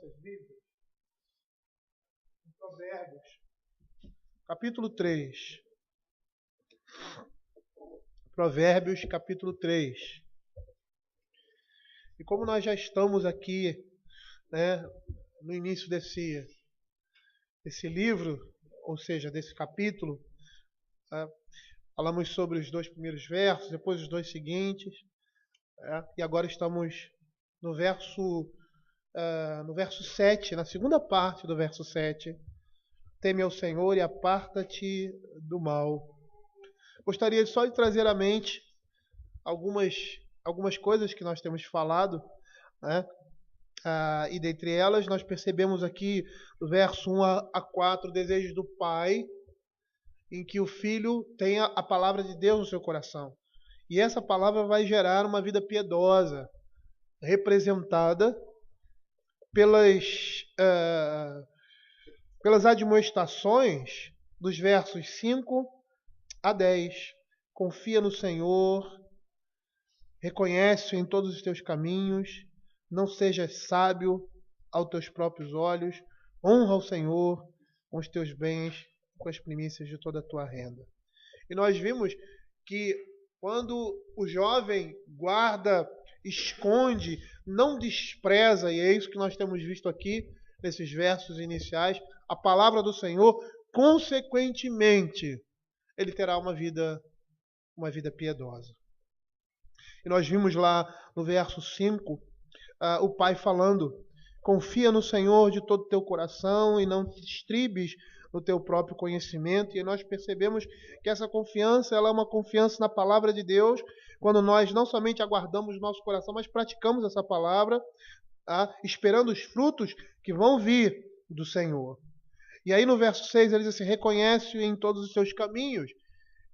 Bíblias, em Provérbios, capítulo 3. Provérbios, capítulo 3. E como nós já estamos aqui, no início desse livro, ou seja, desse capítulo, falamos sobre os 2 primeiros versos, depois os 2 seguintes, e agora estamos no verso 7, na segunda parte do verso 7. Teme ao Senhor e aparta-te do mal. Gostaria só de trazer à mente algumas coisas que nós temos falado, e dentre elas nós percebemos aqui no verso 1 a 4 o desejo do Pai em que o Filho tenha a palavra de Deus no seu coração. E essa palavra vai gerar uma vida piedosa, representada pelas admoestações dos versos 5 a 10. Confia no Senhor, reconhece-o em todos os teus caminhos, não sejas sábio aos teus próprios olhos, honra o Senhor com os teus bens, com as primícias de toda a tua renda. E nós vimos que quando o jovem guarda, esconde, não despreza, e é isso que nós temos visto aqui nesses versos iniciais, a palavra do Senhor, consequentemente, ele terá uma vida piedosa. E nós vimos lá no verso 5, o pai falando: confia no Senhor de todo o teu coração e não te estribes no teu próprio conhecimento. E nós percebemos que essa confiança, ela é uma confiança na palavra de Deus, quando nós não somente aguardamos no nosso coração, mas praticamos essa palavra, esperando os frutos que vão vir do Senhor. E aí no verso 6 ele diz assim: reconhece-o em todos os seus caminhos.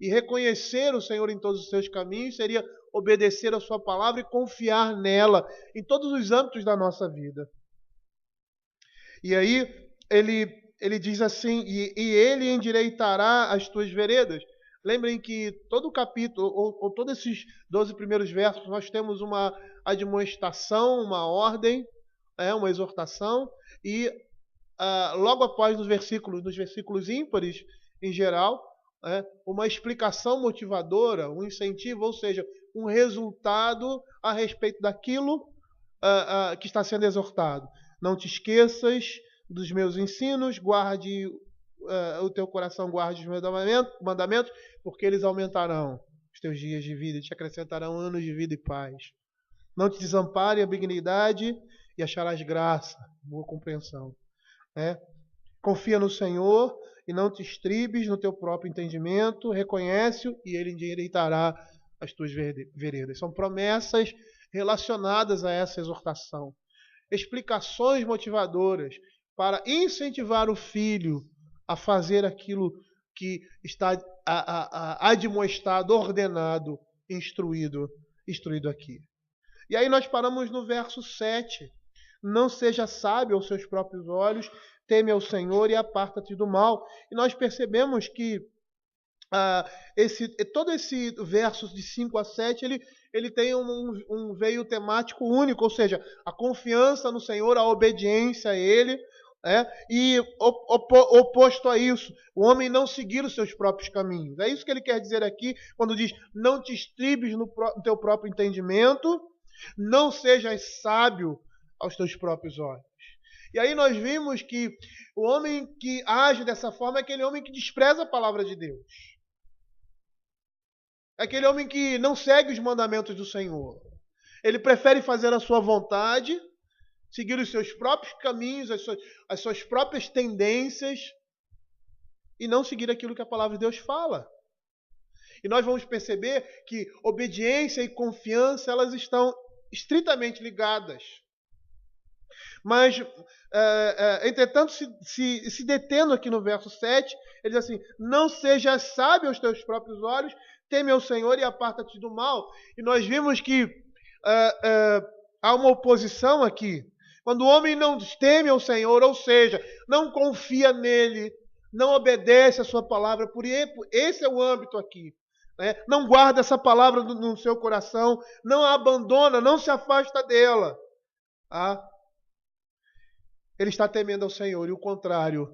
E reconhecer o Senhor em todos os seus caminhos seria obedecer a sua palavra e confiar nela em todos os âmbitos da nossa vida. E aí ele diz assim: e ele endireitará as tuas veredas. Lembrem que todo o capítulo, ou todos esses 12 primeiros versos, nós temos uma admoestação, uma ordem, uma exortação, e logo após nos versículos ímpares em geral, uma explicação motivadora, um incentivo, ou seja, um resultado a respeito daquilo que está sendo exortado. Não te esqueças dos meus ensinos, guarde o teu coração, guarde os meus mandamentos, porque eles aumentarão os teus dias de vida e te acrescentarão anos de vida e paz. Não te desampare a benignidade e acharás graça, boa compreensão. Confia no Senhor e não te estribes no teu próprio entendimento, reconhece-o e ele endireitará as tuas veredas. São promessas relacionadas a essa exortação. Explicações motivadoras para incentivar o filho a fazer aquilo que está admoestado, ordenado, instruído aqui. E aí nós paramos no verso 7. Não seja sábio aos seus próprios olhos, teme ao Senhor e aparta-te do mal. E nós percebemos que todo esse verso de 5 a 7, ele tem um veio temático único, ou seja, a confiança no Senhor, a obediência a Ele, e oposto a isso, o homem não seguir os seus próprios caminhos. É isso que ele quer dizer aqui, quando diz: não te estribes no teu próprio entendimento, não sejas sábio aos teus próprios olhos. E aí nós vimos que o homem que age dessa forma é aquele homem que despreza a palavra de Deus. É aquele homem que não segue os mandamentos do Senhor. Ele prefere fazer a sua vontade, seguir os seus próprios caminhos, as suas próprias tendências, e não seguir aquilo que a palavra de Deus fala. E nós vamos perceber que obediência e confiança, elas estão estritamente ligadas. Mas, entretanto, se detendo aqui no verso 7, ele diz assim: não seja sábio aos teus próprios olhos, teme ao Senhor e aparta-te do mal. E nós vimos que há uma oposição aqui. Quando o homem não teme ao Senhor, ou seja, não confia nele, não obedece a sua palavra, esse é o âmbito aqui. Não guarda essa palavra no seu coração, não a abandona, não se afasta dela. ele está temendo ao Senhor. E o contrário,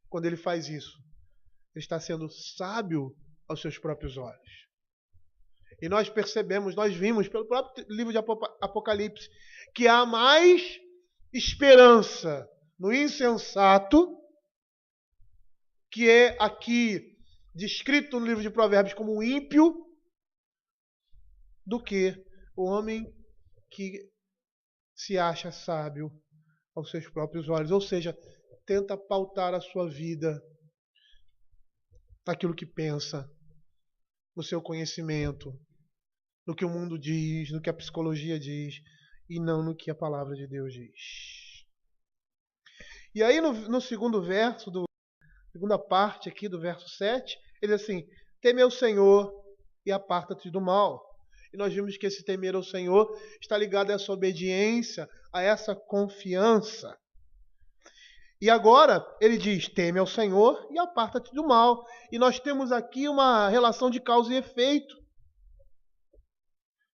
quando ele faz isso, ele está sendo sábio aos seus próprios olhos. E nós percebemos, nós vimos pelo próprio livro de Apocalipse, que há mais esperança no insensato, que é aqui descrito no livro de Provérbios como ímpio, do que o homem que se acha sábio aos seus próprios olhos. Ou seja, tenta pautar a sua vida naquilo que pensa, no seu conhecimento, no que o mundo diz, no que a psicologia diz, e não no que a palavra de Deus diz. E aí no segundo verso, segunda parte aqui do verso 7, ele diz assim: teme ao Senhor e aparta-te do mal. E nós vimos que esse temer ao Senhor está ligado a essa obediência, a essa confiança. E agora ele diz: teme ao Senhor e aparta-te do mal. E nós temos aqui uma relação de causa e efeito.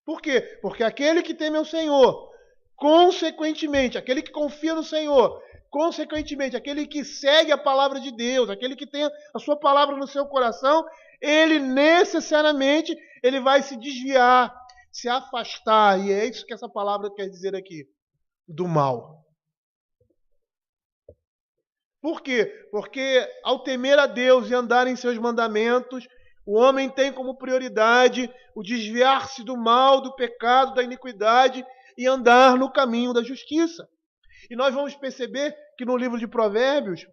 Por quê? Porque aquele que teme ao Senhor, consequentemente, aquele que confia no Senhor, consequentemente, aquele que segue a palavra de Deus, aquele que tem a sua palavra no seu coração, ele necessariamente ele vai se desviar, se afastar. E é isso que essa palavra quer dizer aqui, do mal. Por quê? Porque ao temer a Deus e andar em seus mandamentos, o homem tem como prioridade o desviar-se do mal, do pecado, da iniquidade e andar no caminho da justiça. E nós vamos perceber que no livro de Provérbios,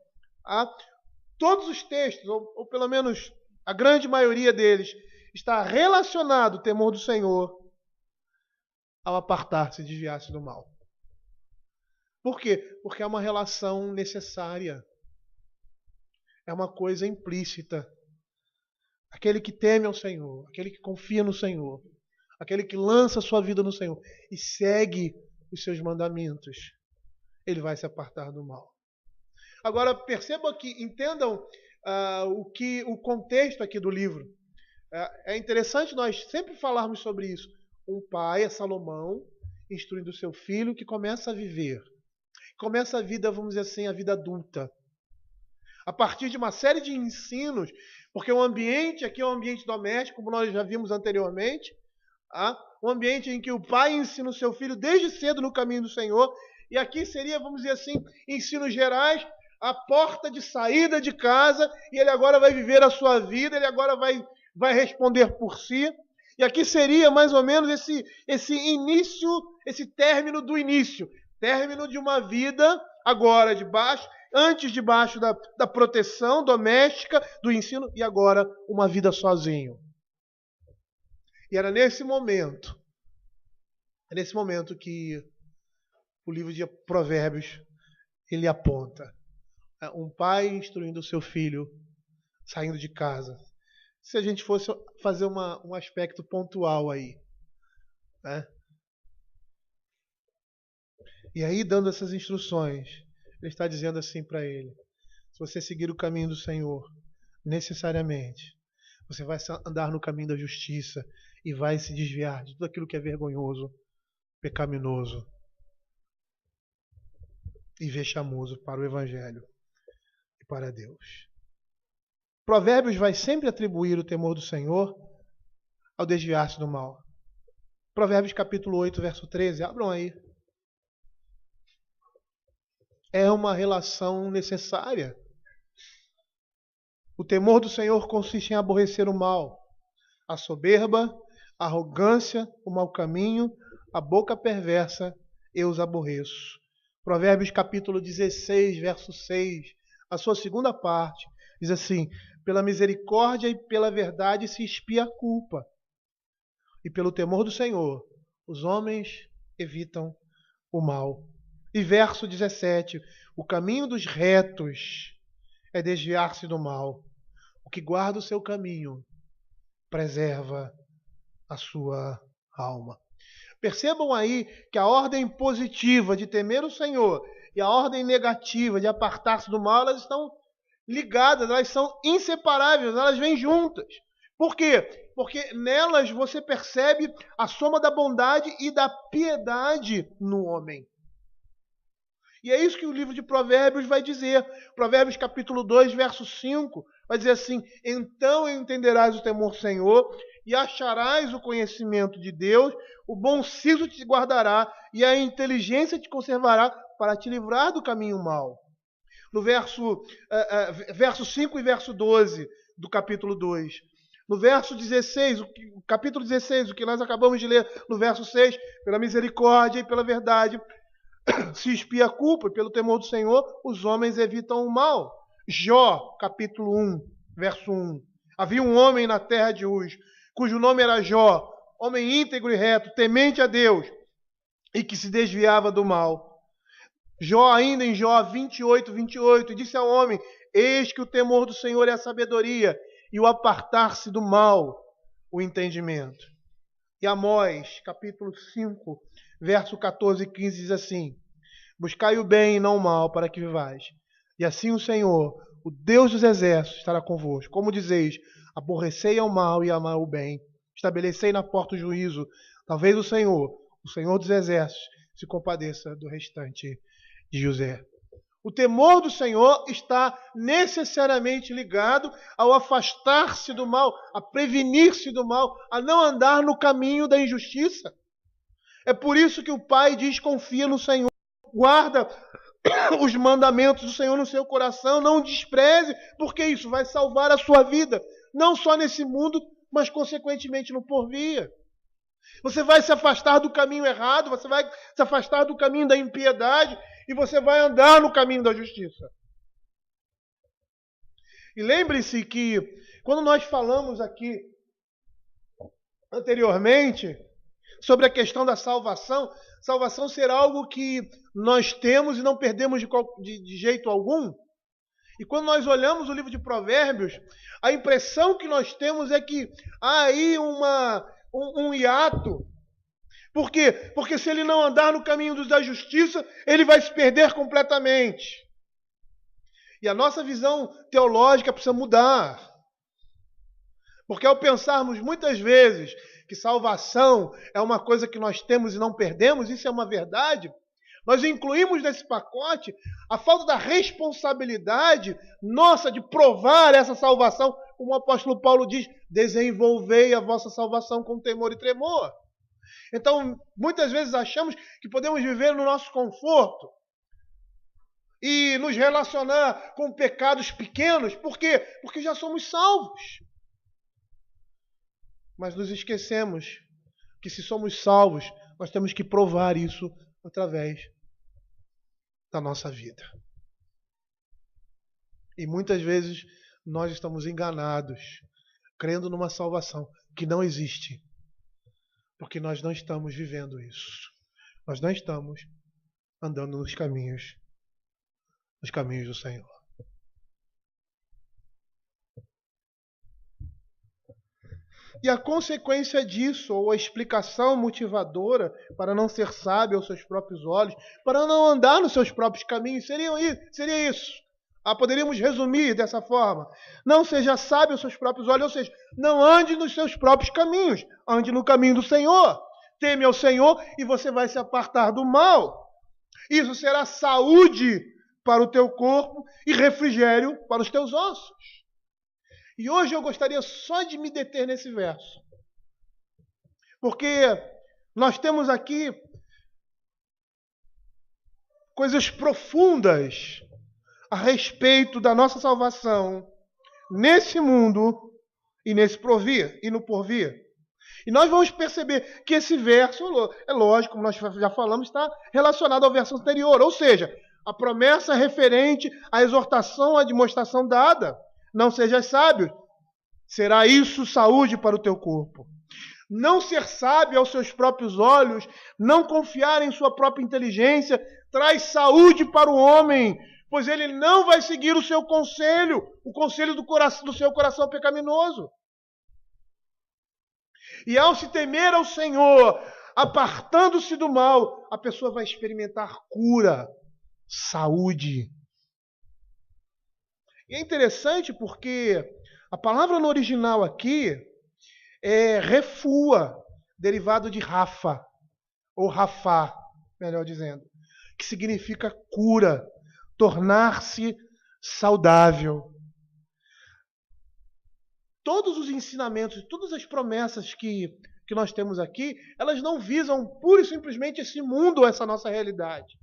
todos os textos, ou pelo menos a grande maioria deles, está relacionado o temor do Senhor ao apartar-se e desviar-se do mal. Por quê? Porque é uma relação necessária. É uma coisa implícita. Aquele que teme ao Senhor, aquele que confia no Senhor, aquele que lança a sua vida no Senhor e segue os seus mandamentos, ele vai se apartar do mal. Agora, percebam aqui, entendam o contexto aqui do livro. É interessante nós sempre falarmos sobre isso. Um pai, Salomão, instruindo seu filho que começa a viver. Começa a vida, vamos dizer assim, a vida adulta. A partir de uma série de ensinos, porque o ambiente aqui é um ambiente doméstico, como nós já vimos anteriormente, um ambiente em que o pai ensina o seu filho desde cedo no caminho do Senhor, e aqui seria, vamos dizer assim, ensinos gerais, a porta de saída de casa, e ele agora vai viver a sua vida, ele agora vai responder por si. E aqui seria mais ou menos esse início, esse término do início. Término de uma vida agora antes debaixo da proteção doméstica, do ensino, e agora uma vida sozinho. E era nesse momento que o livro de Provérbios ele aponta. Um pai instruindo o seu filho, saindo de casa. Se a gente fosse fazer um aspecto pontual aí, né? E aí, dando essas instruções, ele está dizendo assim para ele: se você seguir o caminho do Senhor, necessariamente, você vai andar no caminho da justiça e vai se desviar de tudo aquilo que é vergonhoso, pecaminoso e vexamoso para o Evangelho e para Deus. Provérbios vai sempre atribuir o temor do Senhor ao desviar-se do mal. Provérbios capítulo 8, verso 13, abram aí. É uma relação necessária. O temor do Senhor consiste em aborrecer o mal, a soberba, a arrogância, o mau caminho, a boca perversa, eu os aborreço. Provérbios capítulo 16, verso 6, a sua segunda parte, diz assim: pela misericórdia e pela verdade se expia a culpa, e pelo temor do Senhor os homens evitam o mal. E verso 17, o caminho dos retos é desviar-se do mal. O que guarda o seu caminho preserva a sua alma. Percebam aí que a ordem positiva de temer o Senhor e a ordem negativa de apartar-se do mal, elas estão ligadas, elas são inseparáveis, elas vêm juntas. Por quê? Porque nelas você percebe a soma da bondade e da piedade no homem. E é isso que o livro de Provérbios vai dizer. Provérbios capítulo 2, verso 5, vai dizer assim: então entenderás o temor do Senhor e acharás o conhecimento de Deus, o bom siso te guardará e a inteligência te conservará para te livrar do caminho mau. No verso 5 e verso 12 do capítulo 2. No verso 16, o capítulo 16, o que nós acabamos de ler no verso 6, pela misericórdia e pela verdade se expia a culpa, pelo temor do Senhor, os homens evitam o mal. Jó, capítulo 1, verso 1. Havia um homem na terra de Uz, cujo nome era Jó, homem íntegro e reto, temente a Deus, e que se desviava do mal. Jó, ainda em Jó 28, 28, disse ao homem: eis que o temor do Senhor é a sabedoria, e o apartar-se do mal, o entendimento. E Amós, capítulo 5, verso 14 e 15, diz assim: buscai o bem e não o mal, para que vivais. E assim o Senhor, o Deus dos exércitos, estará convosco. Como dizeis, aborrecei ao mal e amai o bem. Estabelecei na porta o juízo. Talvez o Senhor dos exércitos, se compadeça do restante de José. O temor do Senhor está necessariamente ligado ao afastar-se do mal, a prevenir-se do mal, a não andar no caminho da injustiça. É por isso que o pai diz: confia no Senhor, guarda os mandamentos do Senhor no seu coração, não despreze, porque isso vai salvar a sua vida, não só nesse mundo, mas consequentemente no porvir. Você vai se afastar do caminho errado, você vai se afastar do caminho da impiedade e você vai andar no caminho da justiça. E lembre-se que quando nós falamos aqui anteriormente sobre a questão da salvação, salvação ser algo que nós temos e não perdemos de jeito algum. E quando nós olhamos o livro de Provérbios, a impressão que nós temos é que há aí um hiato. Por quê? Porque se ele não andar no caminho da justiça, ele vai se perder completamente. E a nossa visão teológica precisa mudar. Porque ao pensarmos muitas vezes que salvação é uma coisa que nós temos e não perdemos, isso é uma verdade, nós incluímos nesse pacote a falta da responsabilidade nossa de provar essa salvação, como o apóstolo Paulo diz: desenvolvei a vossa salvação com temor e tremor. Então, muitas vezes achamos que podemos viver no nosso conforto e nos relacionar com pecados pequenos. Por quê? Porque já somos salvos. Mas nos esquecemos que se somos salvos, nós temos que provar isso através da nossa vida. E muitas vezes nós estamos enganados, crendo numa salvação que não existe. Porque nós não estamos vivendo isso. Nós não estamos andando nos caminhos do Senhor. E a consequência disso, ou a explicação motivadora para não ser sábio aos seus próprios olhos, para não andar nos seus próprios caminhos, seria isso. Poderíamos resumir dessa forma: não seja sábio aos seus próprios olhos, ou seja, não ande nos seus próprios caminhos, ande no caminho do Senhor. Teme ao Senhor e você vai se apartar do mal. Isso será saúde para o teu corpo e refrigério para os teus ossos. E hoje eu gostaria só de me deter nesse verso. Porque nós temos aqui coisas profundas a respeito da nossa salvação nesse mundo e no porvir. E nós vamos perceber que esse verso, é lógico, como nós já falamos, está relacionado ao verso anterior. Ou seja, a promessa referente à exortação, à demonstração dada. Não sejas sábio, será isso saúde para o teu corpo. Não ser sábio aos seus próprios olhos, não confiar em sua própria inteligência, traz saúde para o homem, pois ele não vai seguir o seu conselho, o conselho do seu coração pecaminoso. E ao se temer ao Senhor, apartando-se do mal, a pessoa vai experimentar cura, saúde. E é interessante porque a palavra no original aqui é refua, derivado de Rafa, ou Rafá, melhor dizendo, que significa cura, tornar-se saudável. Todos os ensinamentos, todas as promessas que nós temos aqui, elas não visam pura e simplesmente esse mundo, essa nossa realidade.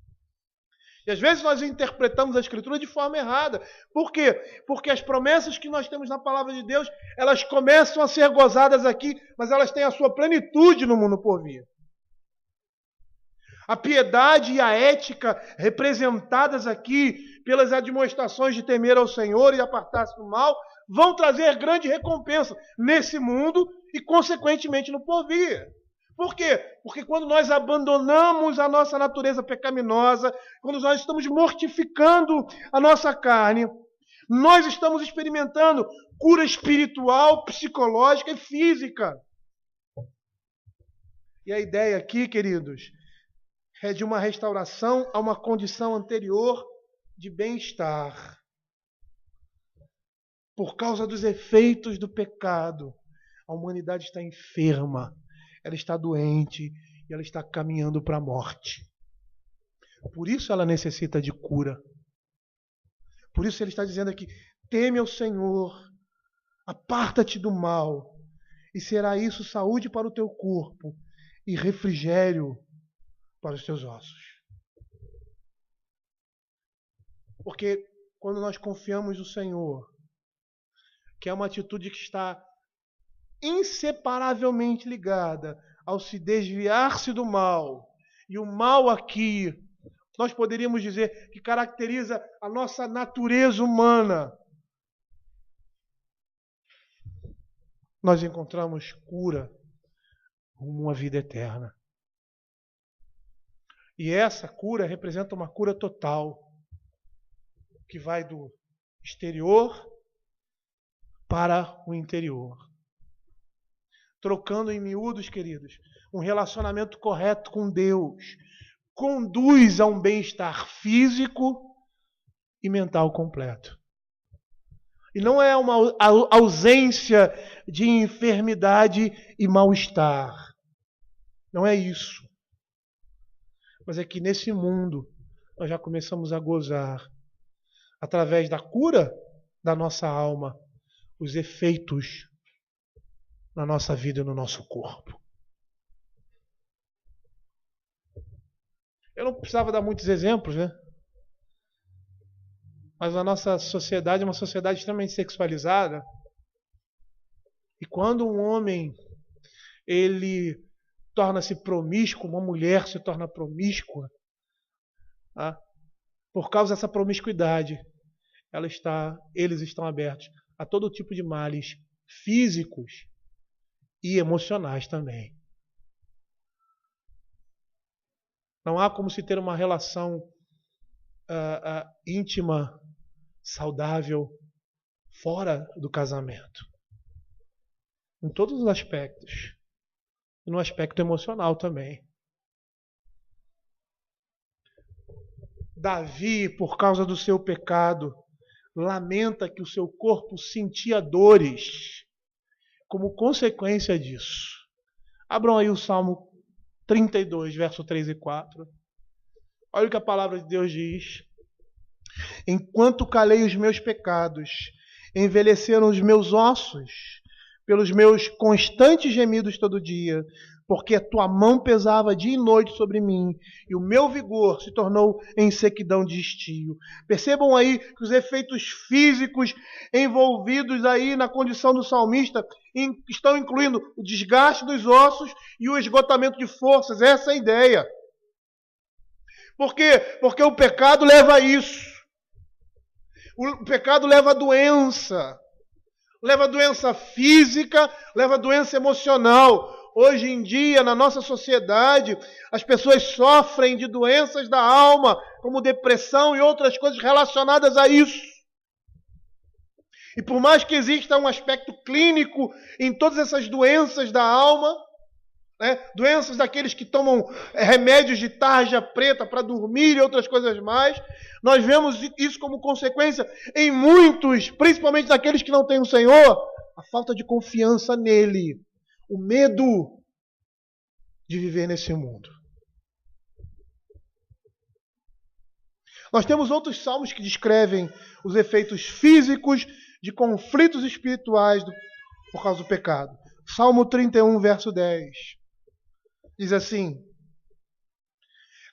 E às vezes nós interpretamos a Escritura de forma errada. Por quê? Porque as promessas que nós temos na Palavra de Deus, elas começam a ser gozadas aqui, mas elas têm a sua plenitude no mundo por vir. A piedade e a ética representadas aqui pelas admoestações de temer ao Senhor e apartar-se do mal, vão trazer grande recompensa nesse mundo e, consequentemente, no porvir. Por quê? Porque quando nós abandonamos a nossa natureza pecaminosa, quando nós estamos mortificando a nossa carne, nós estamos experimentando cura espiritual, psicológica e física. E a ideia aqui, queridos, é de uma restauração a uma condição anterior de bem-estar. Por causa dos efeitos do pecado, a humanidade está enferma, ela está doente e ela está caminhando para a morte. Por isso ela necessita de cura. Por isso ele está dizendo aqui, teme ao Senhor, aparta-te do mal, e será isso saúde para o teu corpo e refrigério para os teus ossos. Porque quando nós confiamos no Senhor, que é uma atitude que está inseparavelmente ligada ao se desviar-se do mal, e o mal aqui, nós poderíamos dizer que caracteriza a nossa natureza humana, nós encontramos cura rumo à vida eterna. E essa cura representa uma cura total, que vai do exterior para o interior. Trocando em miúdos, queridos, um relacionamento correto com Deus conduz a um bem-estar físico e mental completo. E não é uma ausência de enfermidade e mal-estar. Não é isso. Mas é que nesse mundo nós já começamos a gozar, através da cura da nossa alma, os efeitos na nossa vida e no nosso corpo. Eu não precisava dar muitos exemplos, né? Mas a nossa sociedade é uma sociedade extremamente sexualizada. E quando um homem ele torna-se promíscuo, uma mulher se torna promíscua, tá? Por causa dessa promiscuidade, eles estão abertos a todo tipo de males físicos e emocionais também. Não há como se ter uma relação íntima, saudável, fora do casamento. Em todos os aspectos. E no aspecto emocional também. Davi, por causa do seu pecado, lamenta que o seu corpo sentia dores como consequência disso. Abram aí o Salmo 32, verso 3 e 4. Olha o que a palavra de Deus diz. Enquanto calei os meus pecados, envelheceram os meus ossos, pelos meus constantes gemidos todo dia, porque a tua mão pesava dia e noite sobre mim, e o meu vigor se tornou em sequidão de estio. Percebam aí que os efeitos físicos envolvidos aí na condição do salmista estão incluindo o desgaste dos ossos e o esgotamento de forças. Essa é a ideia. Por quê? Porque o pecado leva a isso. O pecado leva a doença. Leva a doença física, leva a doença emocional. Hoje em dia, na nossa sociedade, as pessoas sofrem de doenças da alma, como depressão e outras coisas relacionadas a isso. E por mais que exista um aspecto clínico em todas essas doenças da alma, né, doenças daqueles que tomam remédios de tarja preta para dormir e outras coisas mais, nós vemos isso como consequência em muitos, principalmente daqueles que não têm o Senhor, a falta de confiança nele, o medo de viver nesse mundo. Nós temos outros salmos que descrevem os efeitos físicos de conflitos espirituais por causa do pecado. Salmo 31, verso 10. Diz assim: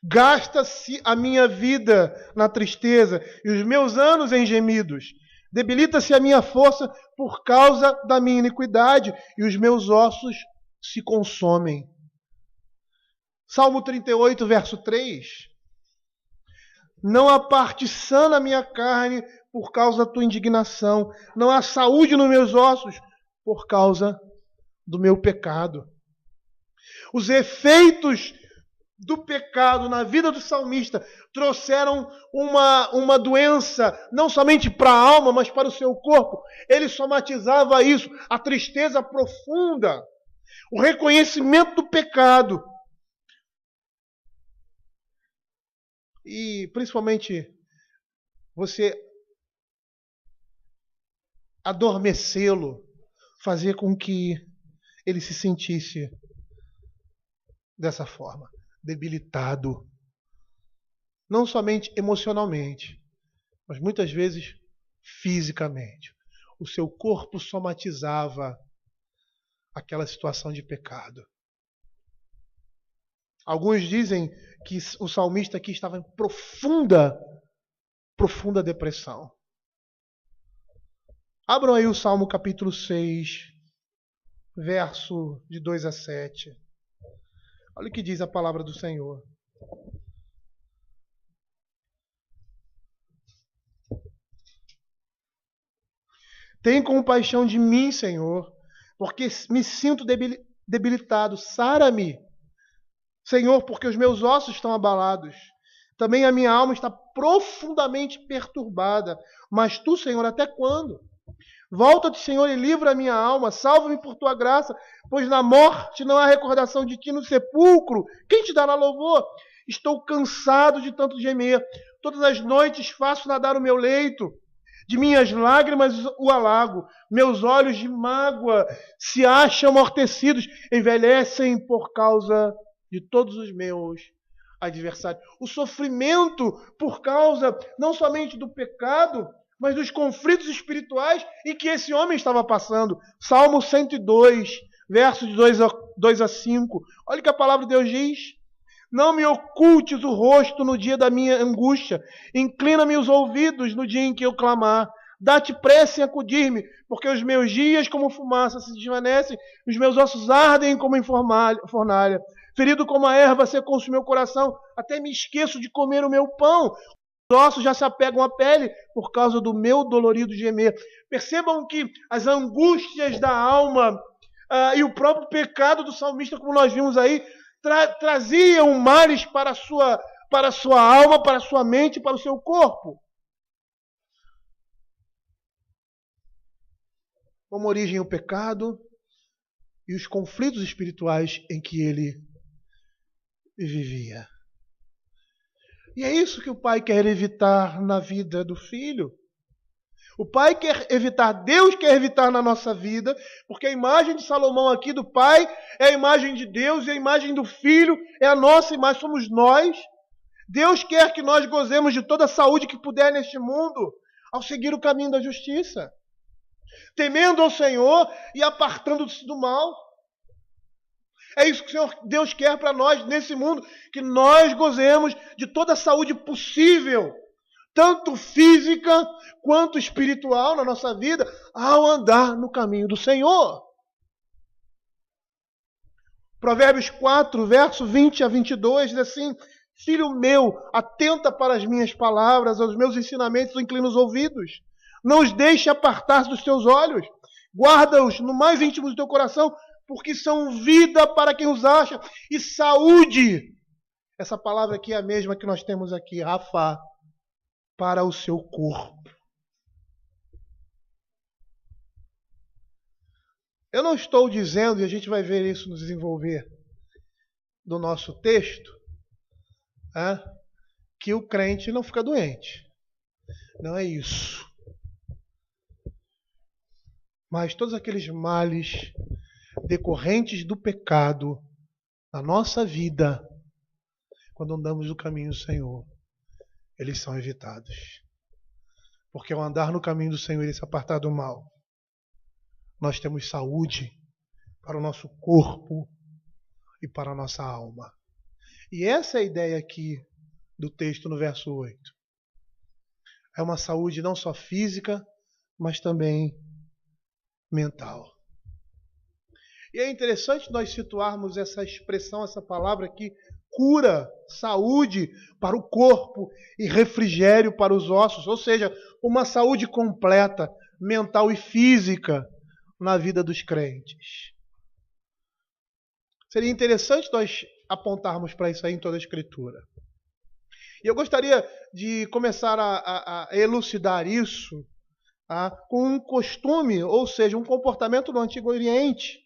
gasta-se a minha vida na tristeza e os meus anos em gemidos. Debilita-se a minha força por causa da minha iniquidade e os meus ossos se consomem. Salmo 38, verso 3. Não há parte sã na minha carne por causa da tua indignação. Não há saúde nos meus ossos por causa do meu pecado. Os efeitos do pecado na vida do salmista trouxeram uma doença, não somente para a alma, mas para o seu corpo. Ele somatizava isso, a tristeza profunda, o reconhecimento do pecado. E principalmente você adormecê-lo, fazer com que ele se sentisse dessa forma, debilitado. Não somente emocionalmente, mas muitas vezes fisicamente. O seu corpo somatizava aquela situação de pecado. Alguns dizem que o salmista aqui estava em profunda depressão. Abram aí o Salmo capítulo 6, verso de 2 a 7. Olha o que diz a palavra do Senhor. Tem compaixão de mim, Senhor, porque me sinto debilitado. Sara-me, Senhor, porque os meus ossos estão abalados. Também a minha alma está profundamente perturbada. Mas tu, Senhor, até quando? Volta-te, Senhor, e livra a minha alma. Salva-me por tua graça, pois na morte não há recordação de ti, no sepulcro. Quem te dará louvor? Estou cansado de tanto gemer. Todas as noites faço nadar o meu leito. De minhas lágrimas o alago. Meus olhos de mágoa se acham amortecidos. Envelhecem por causa de todos os meus adversários. O sofrimento por causa não somente do pecado, mas dos conflitos espirituais em que esse homem estava passando. Salmo 102, versos de 2 a 5. Olha o que a palavra de Deus diz. Não me ocultes o rosto no dia da minha angústia. Inclina-me os ouvidos no dia em que eu clamar. Dá-te pressa em acudir-me, porque os meus dias como fumaça se desvanecem, os meus ossos ardem como em fornalha. Ferido como a erva secou-se o meu coração, até me esqueço de comer o meu pão. Os ossos já se apegam à pele por causa do meu dolorido gemer. Percebam que as angústias da alma e o próprio pecado do salmista, como nós vimos aí, traziam males para a sua alma, para a sua mente, para o seu corpo. Como origem o pecado e os conflitos espirituais em que ele vivia. E é isso que o pai quer evitar na vida do filho. O pai quer evitar, Deus quer evitar na nossa vida, porque a imagem de Salomão aqui do pai é a imagem de Deus e a imagem do filho é a nossa imagem, somos nós. Deus quer que nós gozemos de toda a saúde que puder neste mundo ao seguir o caminho da justiça, temendo ao Senhor e apartando-se do mal. É isso que o Senhor Deus quer para nós nesse mundo, que nós gozemos de toda a saúde possível, tanto física quanto espiritual na nossa vida, ao andar no caminho do Senhor. Provérbios 4, verso 20 a 22, diz assim: Filho meu, atenta para as minhas palavras, aos meus ensinamentos, inclina os ouvidos. Não os deixe apartar-se dos teus olhos. Guarda-os no mais íntimo do teu coração, porque são vida para quem os acha e saúde. Essa palavra aqui é a mesma que nós temos aqui, Rafa, para o seu corpo. Eu não estou dizendo, e a gente vai ver isso no desenvolver do nosso texto, que o crente não fica doente. Não é isso. Mas todos aqueles males decorrentes do pecado na nossa vida, quando andamos no caminho do Senhor, eles são evitados. Porque ao andar no caminho do Senhor e se apartar do mal, nós temos saúde para o nosso corpo e para a nossa alma. E essa é a ideia aqui do texto no verso 8. É uma saúde não só física, mas também mental. E é interessante nós situarmos essa expressão, essa palavra aqui, cura, saúde para o corpo e refrigério para os ossos, ou seja, uma saúde completa, mental e física na vida dos crentes. Seria interessante nós apontarmos para isso aí em toda a Escritura. E eu gostaria de começar a elucidar isso com um costume, ou seja, um comportamento do Antigo Oriente.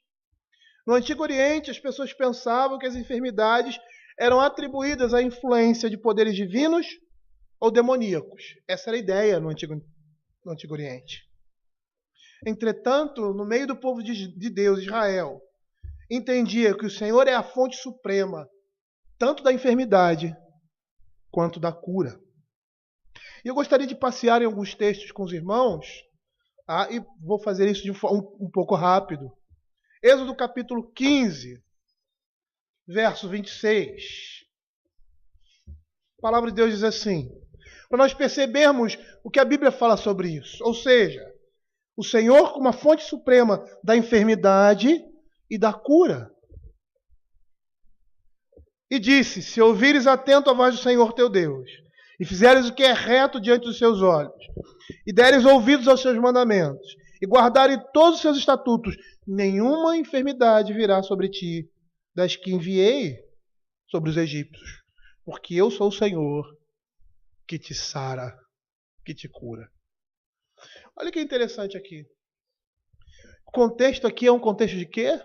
No Antigo Oriente, as pessoas pensavam que as enfermidades eram atribuídas à influência de poderes divinos ou demoníacos. Essa era a ideia no Antigo Oriente. Entretanto, no meio do povo de Deus, Israel, entendia que o Senhor é a fonte suprema, tanto da enfermidade quanto da cura. E eu gostaria de passear em alguns textos com os irmãos, e vou fazer isso de um pouco rápido. Êxodo capítulo 15, verso 26. A palavra de Deus diz assim, para nós percebermos o que a Bíblia fala sobre isso. Ou seja, o Senhor como a fonte suprema da enfermidade e da cura. E disse, se ouvires atento a voz do Senhor teu Deus, e fizeres o que é reto diante dos seus olhos, e deres ouvidos aos seus mandamentos, e guardares todos os seus estatutos, nenhuma enfermidade virá sobre ti, das que enviei sobre os egípcios, porque eu sou o Senhor que te sara, que te cura. Olha que interessante aqui. O contexto aqui é um contexto de quê?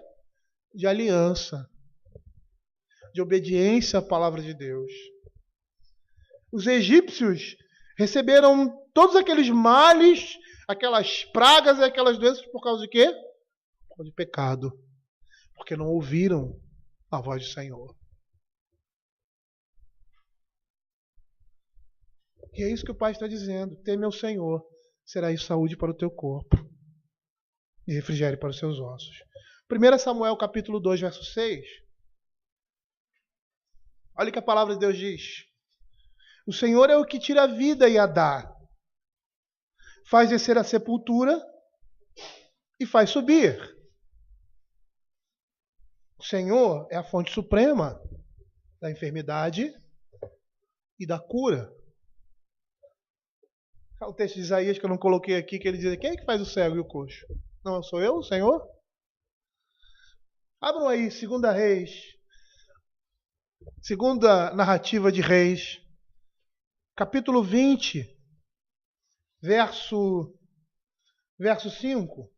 De aliança, de obediência à palavra de Deus. Os egípcios receberam todos aqueles males, aquelas pragas e aquelas doenças por causa de quê? Por causa de pecado. Porque não ouviram a voz do Senhor. E é isso que o Pai está dizendo. Teme ao Senhor, será isso saúde para o teu corpo e refrigério para os seus ossos. 1 Samuel capítulo 2, verso 6. Olha o que a palavra de Deus diz. O Senhor é o que tira a vida e a dá. Faz descer a sepultura e faz subir. O Senhor é a fonte suprema da enfermidade e da cura. O texto de Isaías que eu não coloquei aqui, que ele diz, quem é que faz o cego e o coxo? Não sou eu, o Senhor? Abram aí, 2 Reis, segunda narrativa de Reis, capítulo 20, verso 5.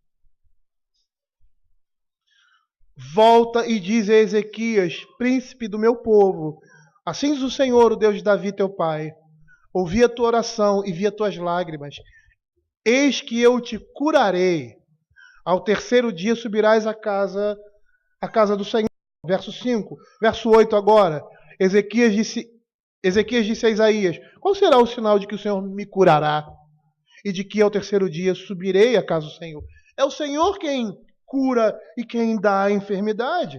Volta e diz a Ezequias, príncipe do meu povo, assim diz o Senhor, o Deus de Davi teu pai, ouvi a tua oração e vi as tuas lágrimas. Eis que eu te curarei. Ao terceiro dia subirás à casa do Senhor. Verso 5. Verso 8 agora. Ezequias disse a Isaías, qual será o sinal de que o Senhor me curará? E de que ao terceiro dia subirei à casa do Senhor. É o Senhor quem cura e quem dá a enfermidade.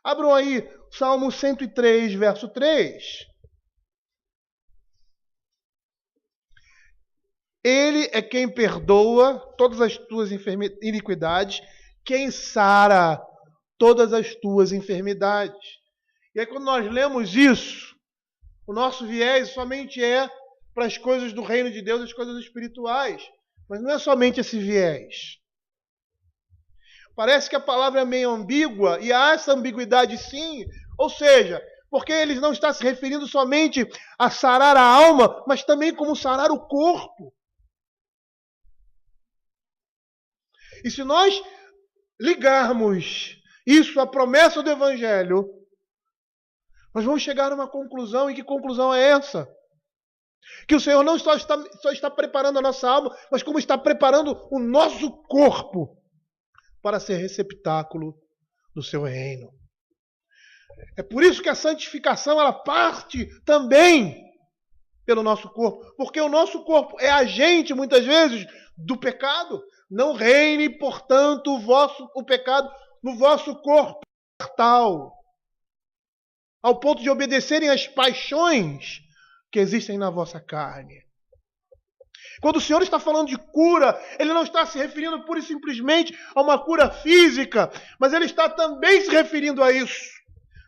Abram aí Salmo 103, verso 3. Ele é quem perdoa todas as tuas iniquidades, quem sara todas as tuas enfermidades. E aí quando nós lemos isso, o nosso viés somente é para as coisas do reino de Deus, as coisas espirituais. Mas não é somente esse viés. Parece que a palavra é meio ambígua, e há essa ambiguidade sim, ou seja, porque ele não está se referindo somente a sarar a alma, mas também como sarar o corpo. E se nós ligarmos isso à promessa do Evangelho, nós vamos chegar a uma conclusão, e que conclusão é essa? Que o Senhor não só está preparando a nossa alma, mas como está preparando o nosso corpo para ser receptáculo do seu reino. É por isso que a santificação ela parte também pelo nosso corpo, porque o nosso corpo é agente, muitas vezes, do pecado. Não reine, portanto, o pecado no vosso corpo mortal, ao ponto de obedecerem às paixões que existem na vossa carne. Quando o Senhor está falando de cura, Ele não está se referindo pura e simplesmente a uma cura física, mas Ele está também se referindo a isso.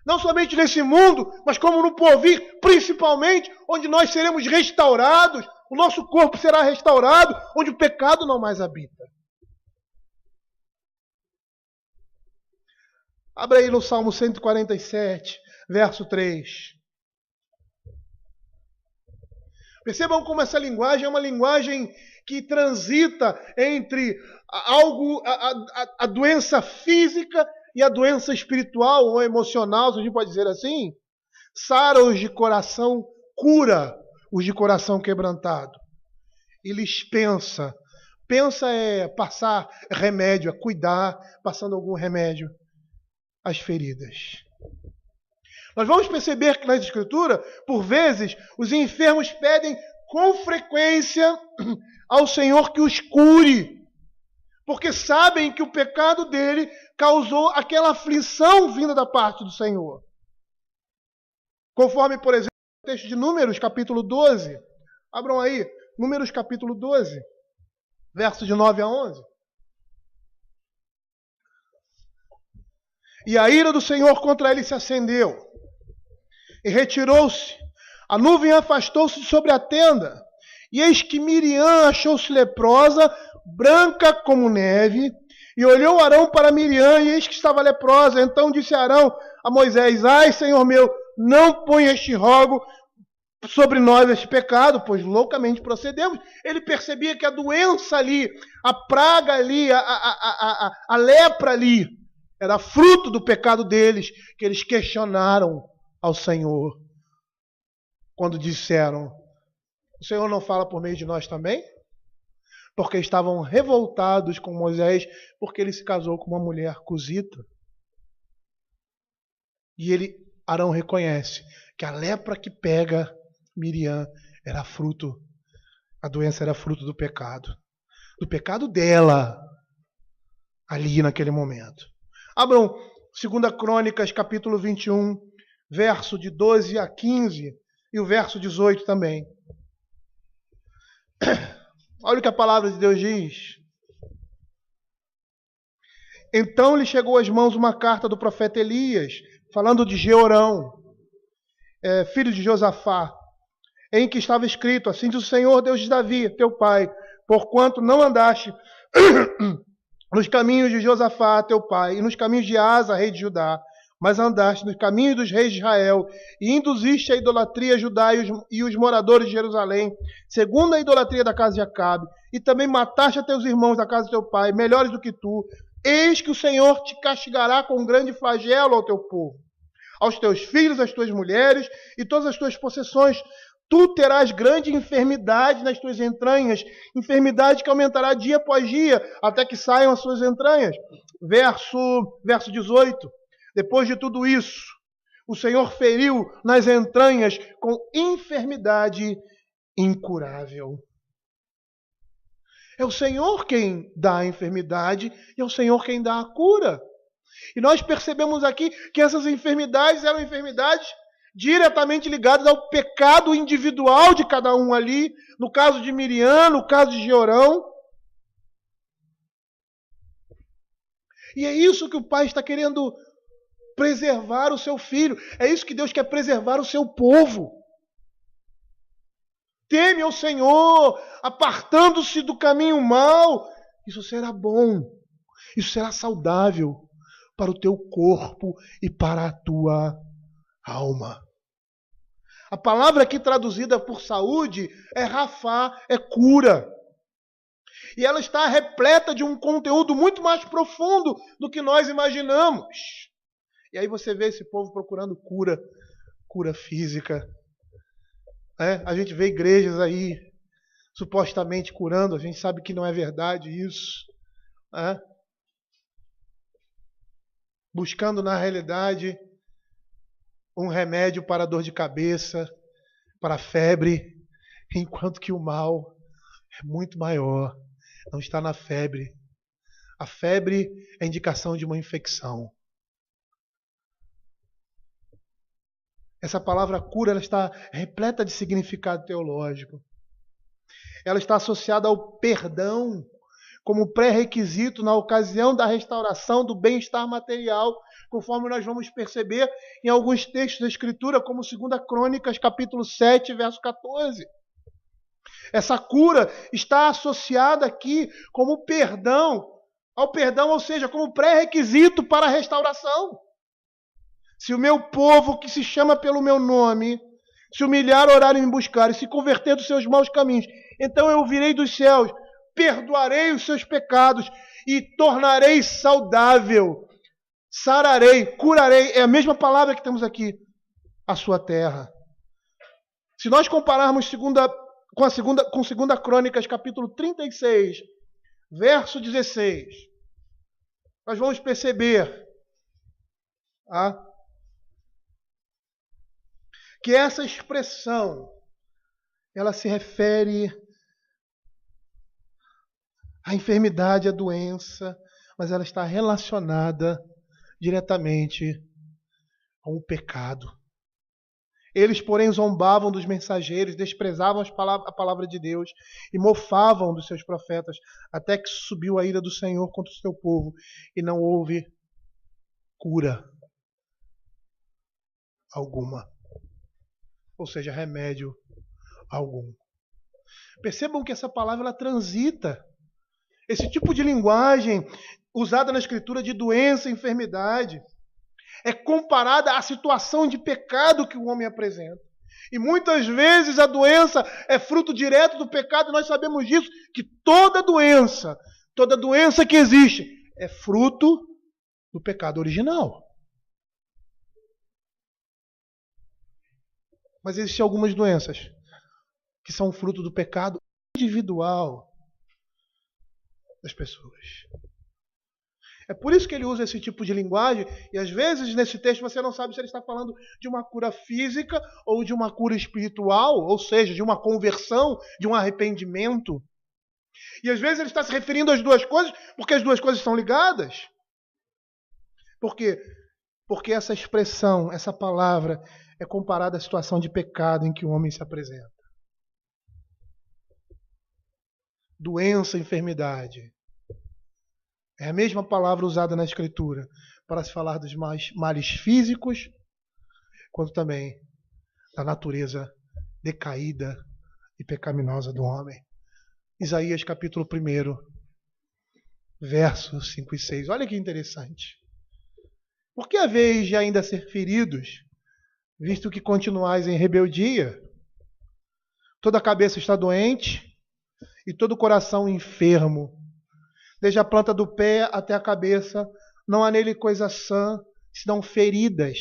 Não somente nesse mundo, mas como no porvir, principalmente, onde nós seremos restaurados, o nosso corpo será restaurado, onde o pecado não mais habita. Abra aí no Salmo 147, verso 3. Percebam como essa linguagem é uma linguagem que transita entre a doença física e a doença espiritual ou emocional, se a gente pode dizer assim. Sara os de coração, cura os de coração quebrantado. E lhes pensa. Pensa é passar remédio, é cuidar, passando algum remédio às feridas. Nós vamos perceber que na Escritura, por vezes, os enfermos pedem com frequência ao Senhor que os cure, porque sabem que o pecado dele causou aquela aflição vinda da parte do Senhor. Conforme, por exemplo, o texto de Números, capítulo 12. Abram aí, Números, capítulo 12, versos de 9 a 11. E a ira do Senhor contra ele se acendeu, e retirou-se. A nuvem afastou-se sobre a tenda. E eis que Miriam achou-se leprosa, branca como neve. E olhou Arão para Miriam, e eis que estava leprosa. Então disse Arão a Moisés: ai, Senhor meu, não ponha este rogo sobre nós este pecado, pois loucamente procedemos. Ele percebia que a doença ali, a praga ali, a lepra ali, era fruto do pecado deles, que eles questionaram ao Senhor, quando disseram: o Senhor não fala por meio de nós também? Porque estavam revoltados com Moisés, porque ele se casou com uma mulher cusita. E Arão reconhece que a lepra que pega Miriam era fruto, a doença era fruto do pecado dela, ali naquele momento. Abram 2 Crônicas, capítulo 21, verso de 12 a 15 e o verso 18 também. Olha o que a palavra de Deus diz. Então lhe chegou às mãos uma carta do profeta Elias, falando de Jeorão, filho de Josafá, em que estava escrito: assim diz o Senhor, Deus de Davi, teu pai, porquanto não andaste nos caminhos de Josafá, teu pai, e nos caminhos de Asa, rei de Judá, mas andaste nos caminhos dos reis de Israel, e induziste a idolatria a Judá e os moradores de Jerusalém, segundo a idolatria da casa de Acabe, e também mataste a teus irmãos da casa de teu pai, melhores do que tu. Eis que o Senhor te castigará com um grande flagelo ao teu povo, aos teus filhos, às tuas mulheres e todas as tuas possessões. Tu terás grande enfermidade nas tuas entranhas, enfermidade que aumentará dia após dia, até que saiam as suas entranhas. Verso 18. Depois de tudo isso, o Senhor feriu nas entranhas com enfermidade incurável. É o Senhor quem dá a enfermidade e é o Senhor quem dá a cura. E nós percebemos aqui que essas enfermidades eram enfermidades diretamente ligadas ao pecado individual de cada um ali, no caso de Miriam, no caso de Jeorão. E é isso que o Pai está querendo preservar o seu filho. É isso que Deus quer preservar o seu povo. Teme ao Senhor, apartando-se do caminho mau. Isso será bom. Isso será saudável para o teu corpo e para a tua alma. A palavra aqui traduzida por saúde é rafá, é cura. E ela está repleta de um conteúdo muito mais profundo do que nós imaginamos. E aí você vê esse povo procurando cura física. A gente vê igrejas aí supostamente curando, a gente sabe que não é verdade isso. Buscando na realidade um remédio para dor de cabeça, para febre, enquanto que o mal é muito maior. Não está na febre. A febre é indicação de uma infecção. Essa palavra cura, ela está repleta de significado teológico. Ela está associada ao perdão como pré-requisito na ocasião da restauração do bem-estar material, conforme nós vamos perceber em alguns textos da Escritura, como 2 Crônicas, capítulo 7, verso 14. Essa cura está associada aqui como perdão, ao perdão, ou seja, como pré-requisito para a restauração. Se o meu povo, que se chama pelo meu nome, se humilhar, orar e me buscar, e se converter dos seus maus caminhos, então eu virei dos céus, perdoarei os seus pecados e tornarei saudável, sararei, curarei, é a mesma palavra que temos aqui, a sua terra. Se nós compararmos com 2 Crônicas, capítulo 36, verso 16, nós vamos perceber que essa expressão, ela se refere à enfermidade, à doença, mas ela está relacionada diretamente com o pecado. Eles, porém, zombavam dos mensageiros, desprezavam a palavra de Deus e mofavam dos seus profetas, até que subiu a ira do Senhor contra o seu povo e não houve cura alguma. Ou seja, remédio algum. Percebam que essa palavra ela transita. Esse tipo de linguagem usada na Escritura de doença, enfermidade, é comparada à situação de pecado que o homem apresenta. E muitas vezes a doença é fruto direto do pecado, e nós sabemos disso, que toda doença que existe, é fruto do pecado original. Mas existem algumas doenças que são fruto do pecado individual das pessoas. É por isso que ele usa esse tipo de linguagem, e às vezes nesse texto você não sabe se ele está falando de uma cura física ou de uma cura espiritual, ou seja, de uma conversão, de um arrependimento. E às vezes ele está se referindo às duas coisas, porque as duas coisas estão ligadas. Por quê? Porque essa expressão, essa palavra, é comparada à situação de pecado em que o homem se apresenta. Doença, enfermidade. É a mesma palavra usada na Escritura para se falar dos males físicos, quanto também da natureza decaída e pecaminosa do homem. Isaías capítulo 1, versos 5 e 6. Olha que interessante. Por que haveis de ainda ser feridos, visto que continuais em rebeldia? Toda a cabeça está doente e todo o coração enfermo. Desde a planta do pé até a cabeça, não há nele coisa sã, senão feridas,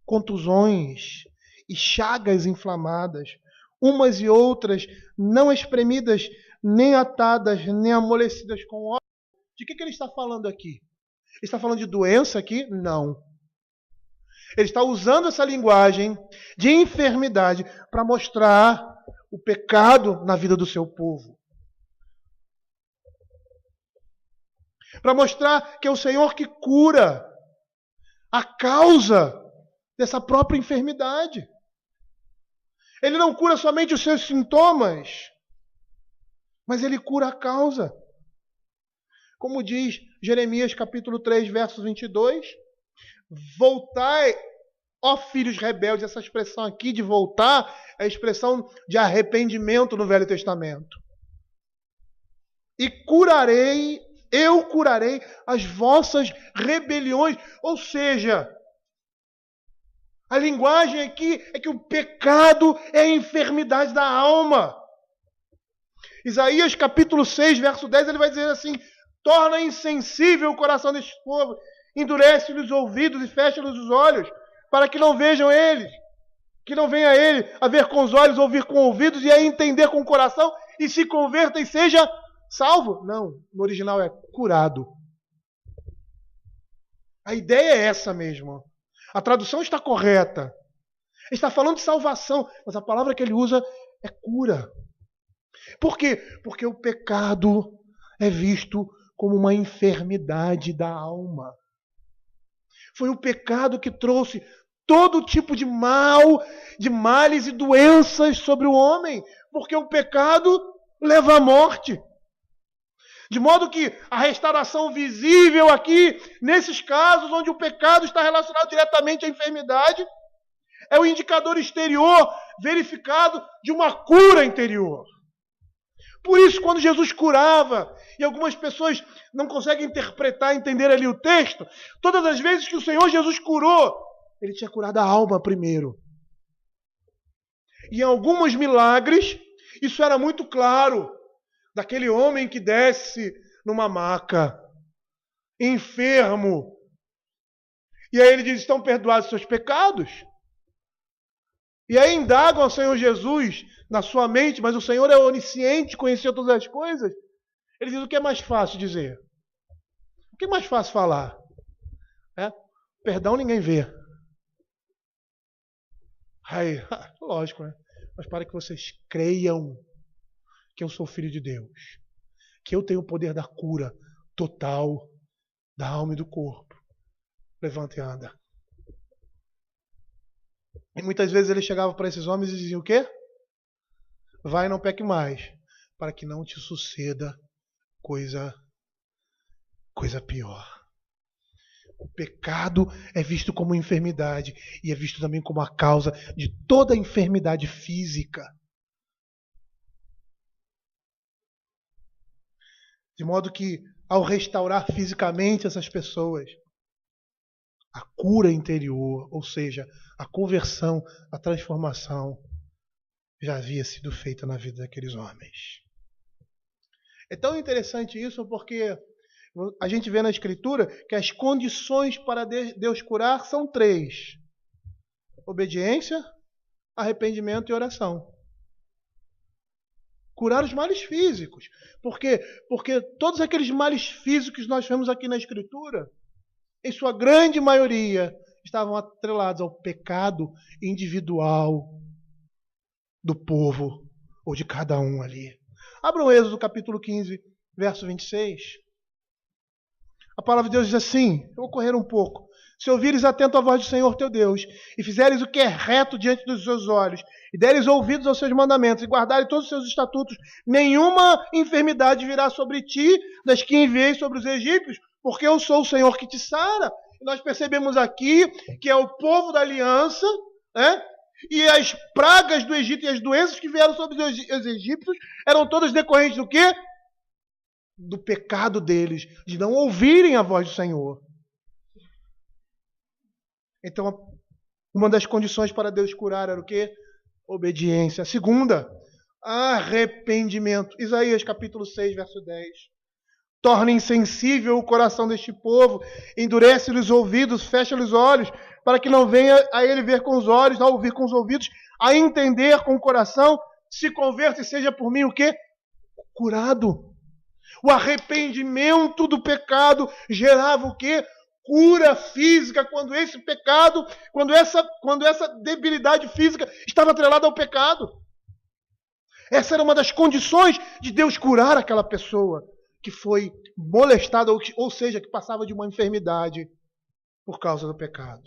contusões e chagas inflamadas, umas e outras não espremidas, nem atadas, nem amolecidas com óleo. De que ele está falando aqui? Ele está falando de doença aqui? Não. Ele está usando essa linguagem de enfermidade para mostrar o pecado na vida do seu povo. Para mostrar que é o Senhor que cura a causa dessa própria enfermidade. Ele não cura somente os seus sintomas, mas ele cura a causa. Como diz Jeremias capítulo 3, verso 22, voltai, ó filhos rebeldes. Essa expressão aqui de voltar é a expressão de arrependimento no Velho Testamento. E eu curarei as vossas rebeliões. Ou seja, a linguagem aqui é que o pecado é a enfermidade da alma. Isaías capítulo 6, verso 10, ele vai dizer assim: torna insensível o coração deste povo, endurece-lhes os ouvidos e fecha-lhes os olhos, para que não vejam eles, que não venha ele a ver com os olhos, ouvir com ouvidos e a entender com o coração, e se converta e seja salvo. Não, no original é curado. A ideia é essa mesmo. A tradução está correta. Ele está falando de salvação, mas a palavra que ele usa é cura. Por quê? Porque o pecado é visto como uma enfermidade da alma. Foi o pecado que trouxe todo tipo de mal, de males e doenças sobre o homem. Porque o pecado leva à morte. De modo que a restauração visível aqui, nesses casos onde o pecado está relacionado diretamente à enfermidade, é o indicador exterior verificado de uma cura interior. Por isso, quando Jesus curava, e algumas pessoas não conseguem interpretar, entender ali o texto, todas as vezes que o Senhor Jesus curou, Ele tinha curado a alma primeiro. E em alguns milagres, isso era muito claro. Daquele homem que desce numa maca, enfermo. E aí ele diz, estão perdoados seus pecados? E aí indagam ao Senhor Jesus na sua mente, mas o Senhor é onisciente, conheceu todas as coisas. Ele diz, o que é mais fácil dizer? O que é mais fácil falar? Perdão ninguém vê. Aí, lógico, né? Mas para que vocês creiam que eu sou filho de Deus, que eu tenho o poder da cura total da alma e do corpo. Levanta e anda. E muitas vezes ele chegava para esses homens e dizia o quê? Vai e não peque mais, para que não te suceda coisa pior. O pecado é visto como enfermidade e é visto também como a causa de toda enfermidade física. De modo que, ao restaurar fisicamente essas pessoas, a cura interior, ou seja, a conversão, a transformação, já havia sido feita na vida daqueles homens. É tão interessante isso porque a gente vê na Escritura que as condições para Deus curar são 3. Obediência, arrependimento e oração. Curar os males físicos. Por quê? Porque todos aqueles males físicos que nós vemos aqui na Escritura, em sua grande maioria, estavam atrelados ao pecado individual do povo, ou de cada um ali. Abra o Êxodo capítulo 15, verso 26. A palavra de Deus diz assim, eu vou correr um pouco. Se ouvires atento a voz do Senhor teu Deus, e fizeres o que é reto diante dos seus olhos, e deres ouvidos aos seus mandamentos, e guardares todos os seus estatutos, nenhuma enfermidade virá sobre ti, das que enviei sobre os egípcios, porque eu sou o Senhor que te sara. E nós percebemos aqui que é o povo da aliança, né? E as pragas do Egito e as doenças que vieram sobre os egípcios eram todas decorrentes do quê? Do pecado deles, de não ouvirem a voz do Senhor. Então, uma das condições para Deus curar era o quê? Obediência. A segunda, arrependimento. Isaías capítulo 6, verso 10. Torna insensível o coração deste povo, endurece-lhes os ouvidos, fecha-lhes os olhos, para que não venha a ele ver com os olhos, a ouvir com os ouvidos, a entender com o coração, se converta e seja por mim o quê? Curado. O arrependimento do pecado gerava o quê? Cura física, quando esse pecado, quando essa debilidade física estava atrelada ao pecado. Essa era uma das condições de Deus curar aquela pessoa que foi molestada, ou seja, que passava de uma enfermidade por causa do pecado.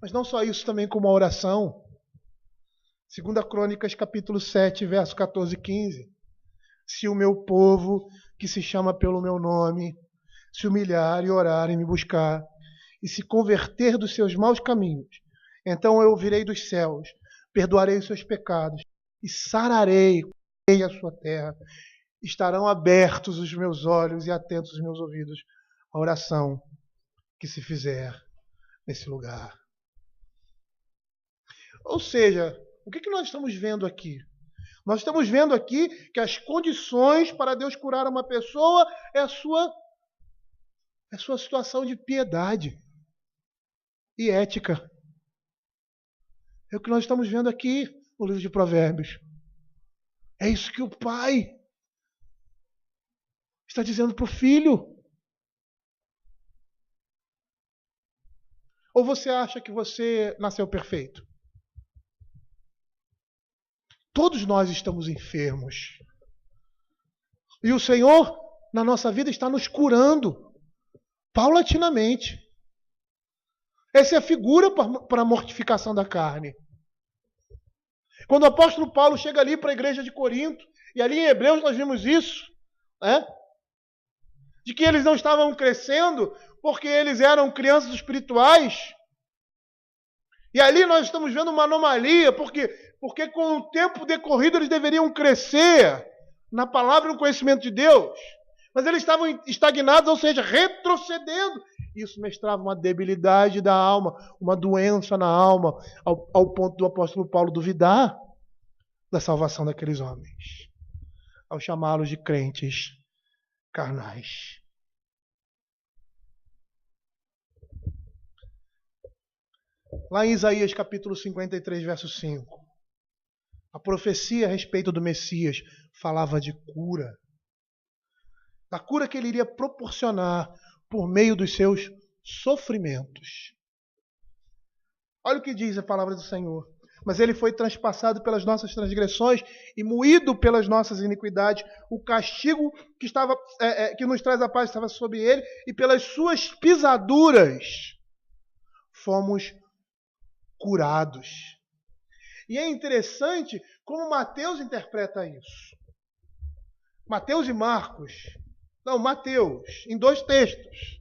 Mas não só isso, também como a oração. 2 Crônicas, capítulo 7, verso 14 e 15. Se o meu povo, que se chama pelo meu nome, se humilhar e orar e me buscar, e se converter dos seus maus caminhos, então eu ouvirei dos céus, perdoarei os seus pecados, e sararei a sua terra. Estarão abertos os meus olhos e atentos os meus ouvidos à oração que se fizer nesse lugar. Ou seja, o que nós estamos vendo aqui? Nós estamos vendo aqui que as condições para Deus curar uma pessoa é a sua situação de piedade e ética. É o que nós estamos vendo aqui no livro de Provérbios. É isso que o pai está dizendo para o filho. Ou você acha que você nasceu perfeito? Todos nós estamos enfermos. E o Senhor, na nossa vida, está nos curando paulatinamente. Essa é a figura para a mortificação da carne. Quando o apóstolo Paulo chega ali para a igreja de Corinto, e ali em Hebreus nós vimos isso, né? De que eles não estavam crescendo porque eles eram crianças espirituais. E ali nós estamos vendo uma anomalia, porque com o tempo decorrido eles deveriam crescer na palavra e no conhecimento de Deus. Mas eles estavam estagnados, ou seja, retrocedendo. Isso mostrava uma debilidade da alma, uma doença na alma, ao ponto do apóstolo Paulo duvidar da salvação daqueles homens, ao chamá-los de crentes carnais. Lá em Isaías capítulo 53, verso 5, a profecia a respeito do Messias falava de cura. Da cura que ele iria proporcionar por meio dos seus sofrimentos. Olha o que diz a palavra do Senhor. Mas ele foi transpassado pelas nossas transgressões e moído pelas nossas iniquidades. O castigo que nos traz a paz estava sobre ele, e pelas suas pisaduras fomos curados. E é interessante como Mateus interpreta isso. Mateus e Marcos. Não, Mateus, em dois textos.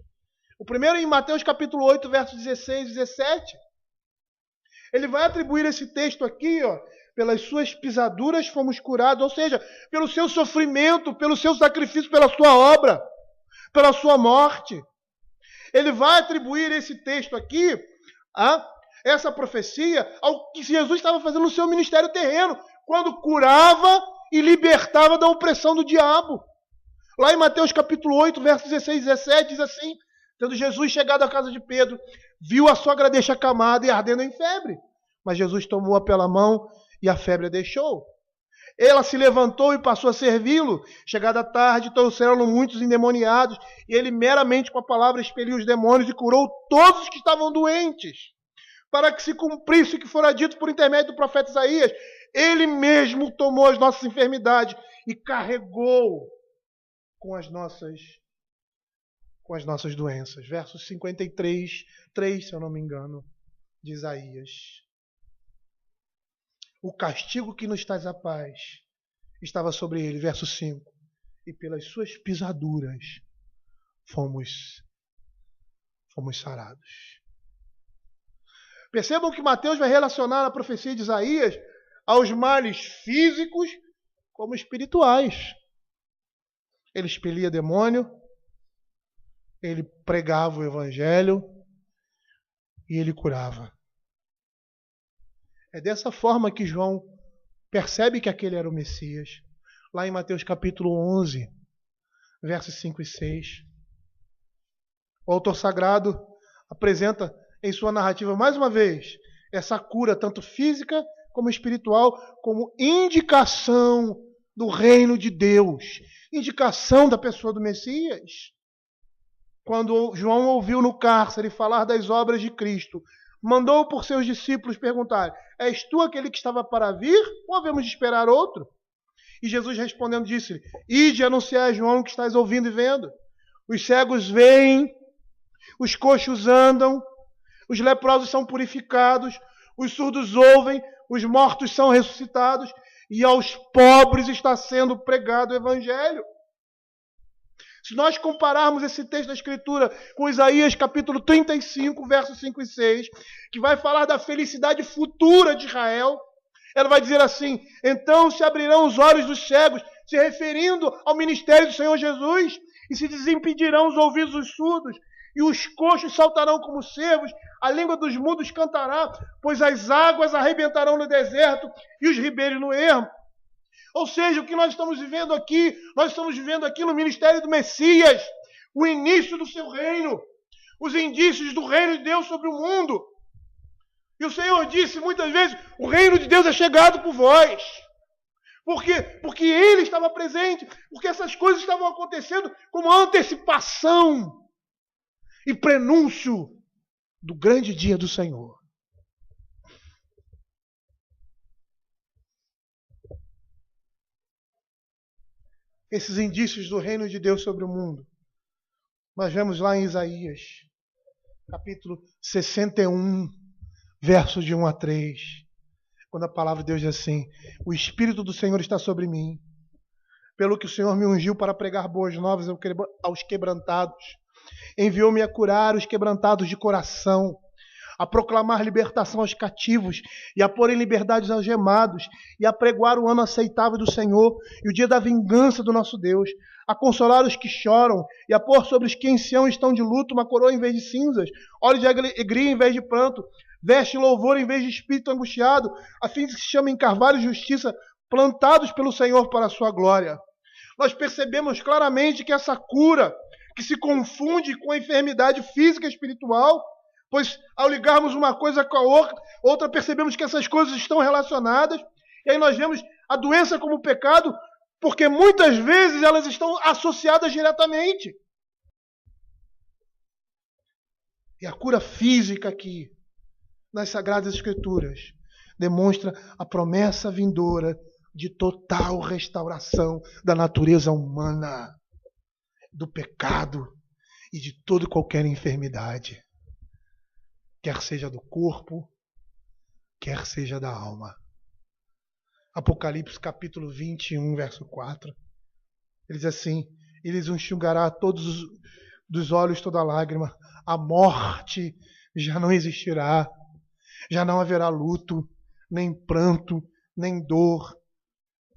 O primeiro em Mateus capítulo 8, versos 16 e 17. Ele vai atribuir esse texto aqui, pelas suas pisaduras fomos curados, ou seja, pelo seu sofrimento, pelo seu sacrifício, pela sua obra, pela sua morte. Ele vai atribuir esse texto aqui, essa profecia, ao que Jesus estava fazendo no seu ministério terreno, quando curava e libertava da opressão do diabo. Lá em Mateus capítulo 8, versos 16 e 17, diz assim: tendo Jesus chegado à casa de Pedro, viu a sogra deixa acamada e ardendo em febre. Mas Jesus tomou-a pela mão e a febre a deixou. Ela se levantou e passou a servi-lo. Chegada a tarde, trouxeram-lhe muitos endemoniados, e ele meramente com a palavra expeliu os demônios e curou todos os que estavam doentes, para que se cumprisse o que fora dito por intermédio do profeta Isaías. Ele mesmo tomou as nossas enfermidades e carregou com as nossas doenças. Versos 53, 3, se eu não me engano, de Isaías. O castigo que nos traz a paz estava sobre ele. Verso 5. E pelas suas pisaduras fomos sarados. Percebam que Mateus vai relacionar a profecia de Isaías aos males físicos como espirituais. Ele expelia demônio, ele pregava o evangelho e ele curava. É dessa forma que João percebe que aquele era o Messias. Lá em Mateus capítulo 11, versos 5 e 6. O autor sagrado apresenta em sua narrativa, mais uma vez, essa cura tanto física como espiritual, como indicação do reino de Deus, indicação da pessoa do Messias. Quando João ouviu no cárcere falar das obras de Cristo, mandou por seus discípulos perguntar: és tu aquele que estava para vir, ou havemos de esperar outro? E Jesus respondendo disse-lhe: ide anunciar a João que estás ouvindo e vendo. Os cegos veem, os coxos andam, os leprosos são purificados, os surdos ouvem, os mortos são ressuscitados, e aos pobres está sendo pregado o evangelho. Se nós compararmos esse texto da Escritura com Isaías capítulo 35, versos 5 e 6, que vai falar da felicidade futura de Israel, ela vai dizer assim: então se abrirão os olhos dos cegos, se referindo ao ministério do Senhor Jesus, e se desimpedirão os ouvidos dos surdos, e os coxos saltarão como cervos, a língua dos mudos cantará, pois as águas arrebentarão no deserto e os ribeiros no ermo. Ou seja, o que nós estamos vivendo aqui no ministério do Messias, o início do seu reino, os indícios do reino de Deus sobre o mundo. E o Senhor disse muitas vezes: o reino de Deus é chegado por vós. Por quê? Porque Ele estava presente, porque essas coisas estavam acontecendo como antecipação e prenúncio do grande dia do Senhor. esses indícios do reino de Deus sobre o mundo, nós vemos lá em Isaías, capítulo 61, versos de 1 a 3, quando a palavra de Deus diz assim: o Espírito do Senhor está sobre mim, pelo que o Senhor me ungiu para pregar boas novas aos quebrantados, enviou-me a curar os quebrantados de coração, a proclamar libertação aos cativos e a pôr em liberdade os algemados, e a pregoar o ano aceitável do Senhor e o dia da vingança do nosso Deus, a consolar os que choram e a pôr sobre os que em Sião estão de luto uma coroa em vez de cinzas, óleo de alegria em vez de pranto, veste louvor em vez de espírito angustiado, a fim de que se chamem carvalho de justiça, plantados pelo Senhor para a sua glória. Nós percebemos claramente que essa cura, que se confunde com a enfermidade física e espiritual, pois ao ligarmos uma coisa com a outra, percebemos que essas coisas estão relacionadas, e aí nós vemos a doença como pecado, porque muitas vezes elas estão associadas diretamente. E a cura física aqui, nas Sagradas Escrituras, demonstra a promessa vindoura de total restauração da natureza humana, do pecado e de toda e qualquer enfermidade, quer seja do corpo, quer seja da alma. Apocalipse capítulo 21, verso 4. Ele diz assim: eles enxugará todos dos olhos toda lágrima, a morte já não existirá, já não haverá luto, nem pranto, nem dor,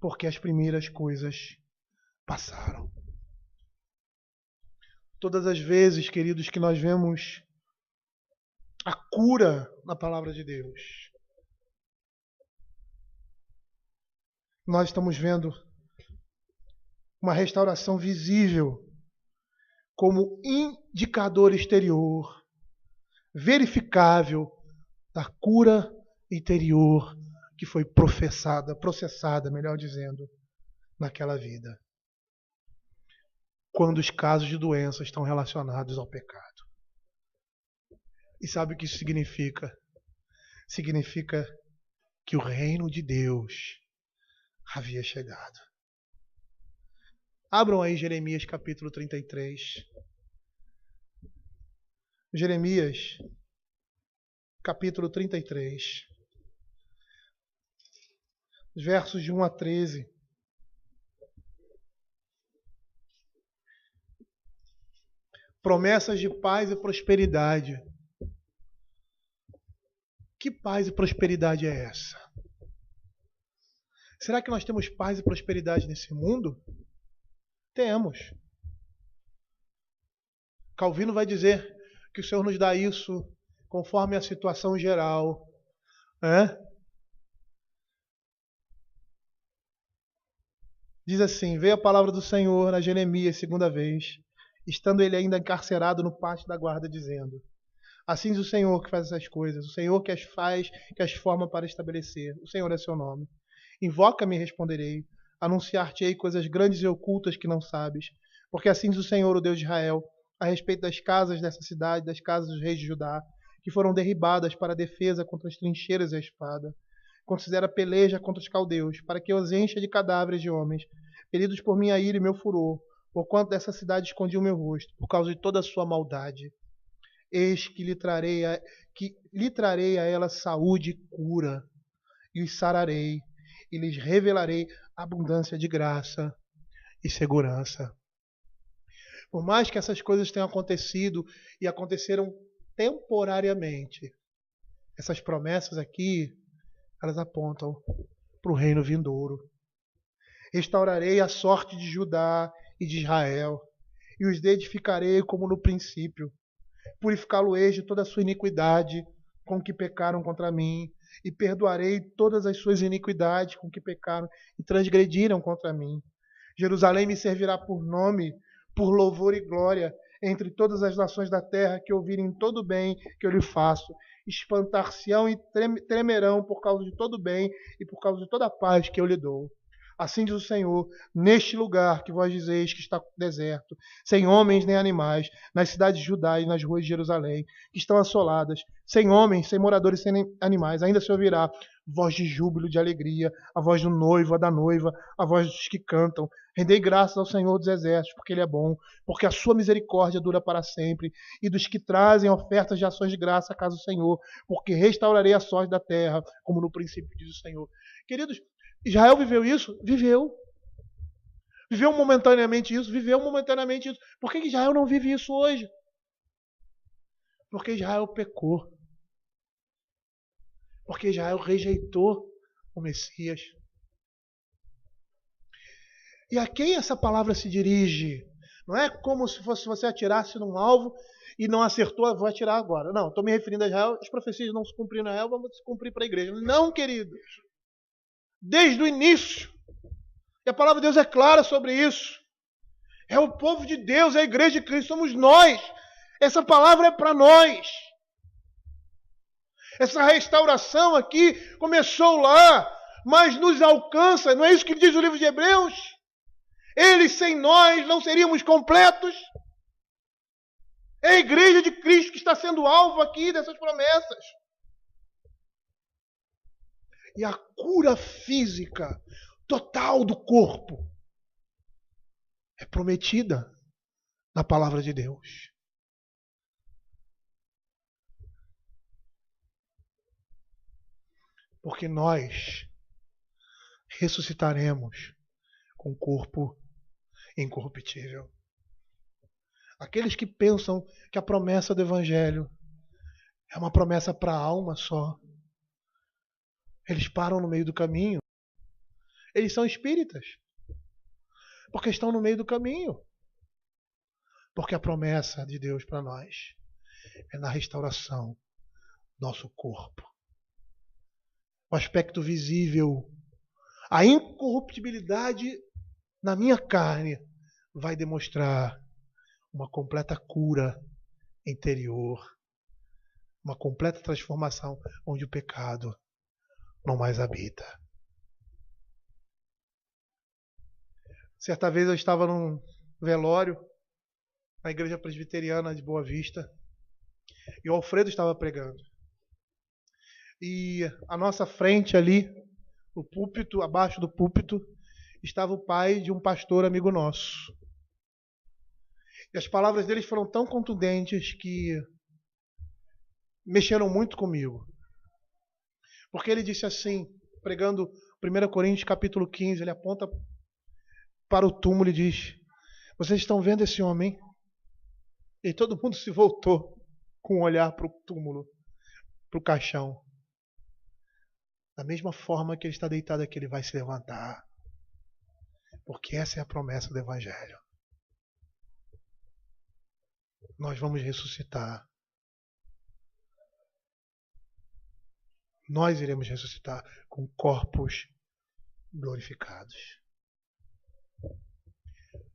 porque as primeiras coisas passaram. Todas as vezes, queridos, que nós vemos a cura na palavra de Deus, nós estamos vendo uma restauração visível como indicador exterior, verificável da cura interior que foi processada, melhor dizendo, naquela vida, quando os casos de doença estão relacionados ao pecado. E sabe o que isso significa? Significa que o reino de Deus havia chegado. Abram aí Jeremias capítulo 33. Jeremias capítulo 33. Versos de 1 a 13. Promessas de paz e prosperidade. Que paz e prosperidade é essa? Será que nós temos paz e prosperidade nesse mundo? Temos. Calvino vai dizer que o Senhor nos dá isso conforme a situação geral. Diz assim: veio a palavra do Senhor a Jeremias segunda vez, estando ele ainda encarcerado no pátio da guarda, dizendo: assim diz o Senhor que faz essas coisas, o Senhor que as faz, que as forma para estabelecer. O Senhor é seu nome. Invoca-me e responderei. Anunciar-te-ei coisas grandes e ocultas que não sabes. Porque assim diz o Senhor, o Deus de Israel, a respeito das casas dessa cidade, das casas dos reis de Judá, que foram derribadas para a defesa contra as trincheiras e a espada. Considera a peleja contra os caldeus, para que os encha de cadáveres de homens, feridos por minha ira e meu furor, porquanto dessa cidade escondi o meu rosto, por causa de toda a sua maldade. Eis que lhe trarei a ela saúde e cura, e os sararei, e lhes revelarei abundância de graça e segurança. Por mais que essas coisas tenham acontecido e aconteceram temporariamente, essas promessas aqui, elas apontam para o reino vindouro. Restaurarei a sorte de Judá e de Israel, e os edificarei como no princípio. Purificá-lo-eis de toda a sua iniquidade com que pecaram contra mim, e perdoarei todas as suas iniquidades com que pecaram e transgrediram contra mim. Jerusalém me servirá por nome, por louvor e glória, entre todas as nações da terra que ouvirem todo o bem que eu lhe faço. Espantar-se-ão e tremerão por causa de todo o bem e por causa de toda a paz que eu lhe dou. Assim diz o Senhor, neste lugar que vós dizeis que está deserto, sem homens nem animais, nas cidades de Judá e nas ruas de Jerusalém, que estão assoladas, sem homens, sem moradores, sem animais, ainda se ouvirá voz de júbilo, de alegria, a voz do noivo, a da noiva, a voz dos que cantam. Rendei graças ao Senhor dos Exércitos, porque Ele é bom, porque a sua misericórdia dura para sempre, e dos que trazem ofertas de ações de graça à casa do Senhor, porque restaurarei a sorte da terra, como no princípio diz o Senhor. Queridos, Israel viveu isso? Viveu. Viveu momentaneamente isso? Viveu momentaneamente isso. Por que Israel não vive isso hoje? Porque Israel pecou. Porque Israel rejeitou o Messias. E a quem essa palavra se dirige? Não é como se você atirasse num alvo e não acertou, vou atirar agora. Não, estou me referindo a Israel, as profecias não se cumpriram a Israel, vamos se cumprir para a igreja. Não, queridos. Desde o início. E a palavra de Deus é clara sobre isso. É o povo de Deus, é a igreja de Cristo, somos nós. Essa palavra é para nós. Essa restauração aqui começou lá, mas nos alcança. Não é isso que diz o livro de Hebreus? Eles sem nós não seríamos completos. É a igreja de Cristo que está sendo alvo aqui dessas promessas. E a cura física total do corpo é prometida na palavra de Deus. Porque nós ressuscitaremos com corpo incorruptível. Aqueles que pensam que a promessa do Evangelho é uma promessa para a alma só, eles param no meio do caminho. Eles são espíritas, porque estão no meio do caminho. Porque a promessa de Deus para nós é na restauração do nosso corpo. O aspecto visível, a incorruptibilidade na minha carne vai demonstrar uma completa cura interior, uma completa transformação onde o pecado não mais habita. Certa vez eu estava num velório na igreja presbiteriana de Boa Vista e o Alfredo estava pregando. E à nossa frente ali, no púlpito, abaixo do púlpito, estava o pai de um pastor amigo nosso. E as palavras deles foram tão contundentes que mexeram muito comigo. Porque ele disse assim, pregando 1 Coríntios capítulo 15, ele aponta para o túmulo e diz: vocês estão vendo esse homem? E todo mundo se voltou com um olhar para o túmulo, para o caixão. Da mesma forma que ele está deitado aqui, ele vai se levantar. Porque essa é a promessa do Evangelho. Nós vamos ressuscitar. Nós iremos ressuscitar com corpos glorificados.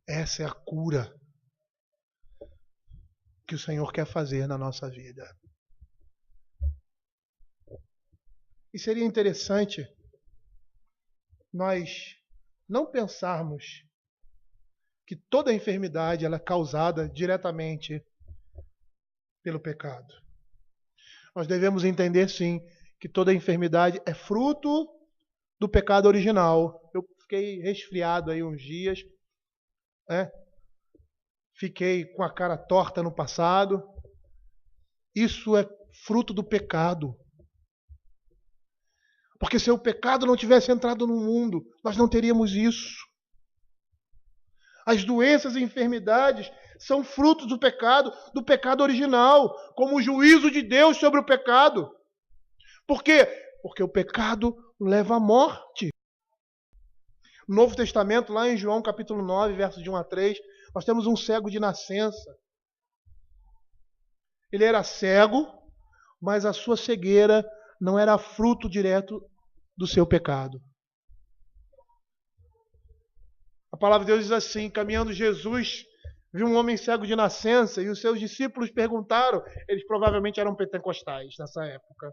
Essa é a cura que o Senhor quer fazer na nossa vida. E seria interessante nós não pensarmos que toda enfermidade ela é causada diretamente pelo pecado. Nós devemos entender, sim, que toda enfermidade é fruto do pecado original. Eu fiquei resfriado aí uns dias, né? Fiquei com a cara torta no passado. Isso é fruto do pecado. Porque se o pecado não tivesse entrado no mundo, nós não teríamos isso. As doenças e enfermidades são frutos do pecado original, como o juízo de Deus sobre o pecado. Por quê? Porque o pecado leva à morte. No Novo Testamento, lá em João capítulo 9, versos de 1 a 3, nós temos um cego de nascença. Ele era cego, mas a sua cegueira não era fruto direto do seu pecado. A palavra de Deus diz assim: caminhando Jesus, viu um homem cego de nascença e os seus discípulos perguntaram, eles provavelmente eram pentecostais nessa época: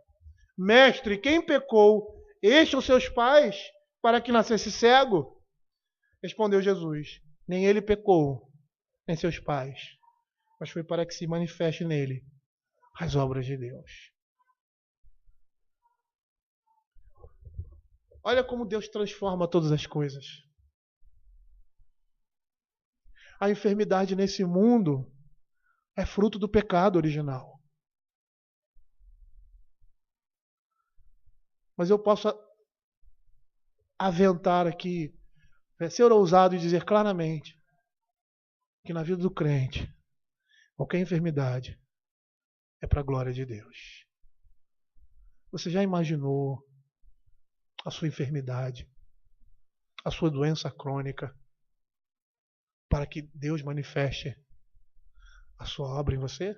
mestre, quem pecou, este ou seus pais, para que nascesse cego? Respondeu Jesus: nem ele pecou, nem seus pais, mas foi para que se manifeste nele as obras de Deus. Olha como Deus transforma todas as coisas. A enfermidade nesse mundo é fruto do pecado original. Mas eu posso aventar aqui, ser ousado e dizer claramente que na vida do crente, qualquer enfermidade é para a glória de Deus. Você já imaginou a sua enfermidade, a sua doença crônica, para que Deus manifeste a sua obra em você?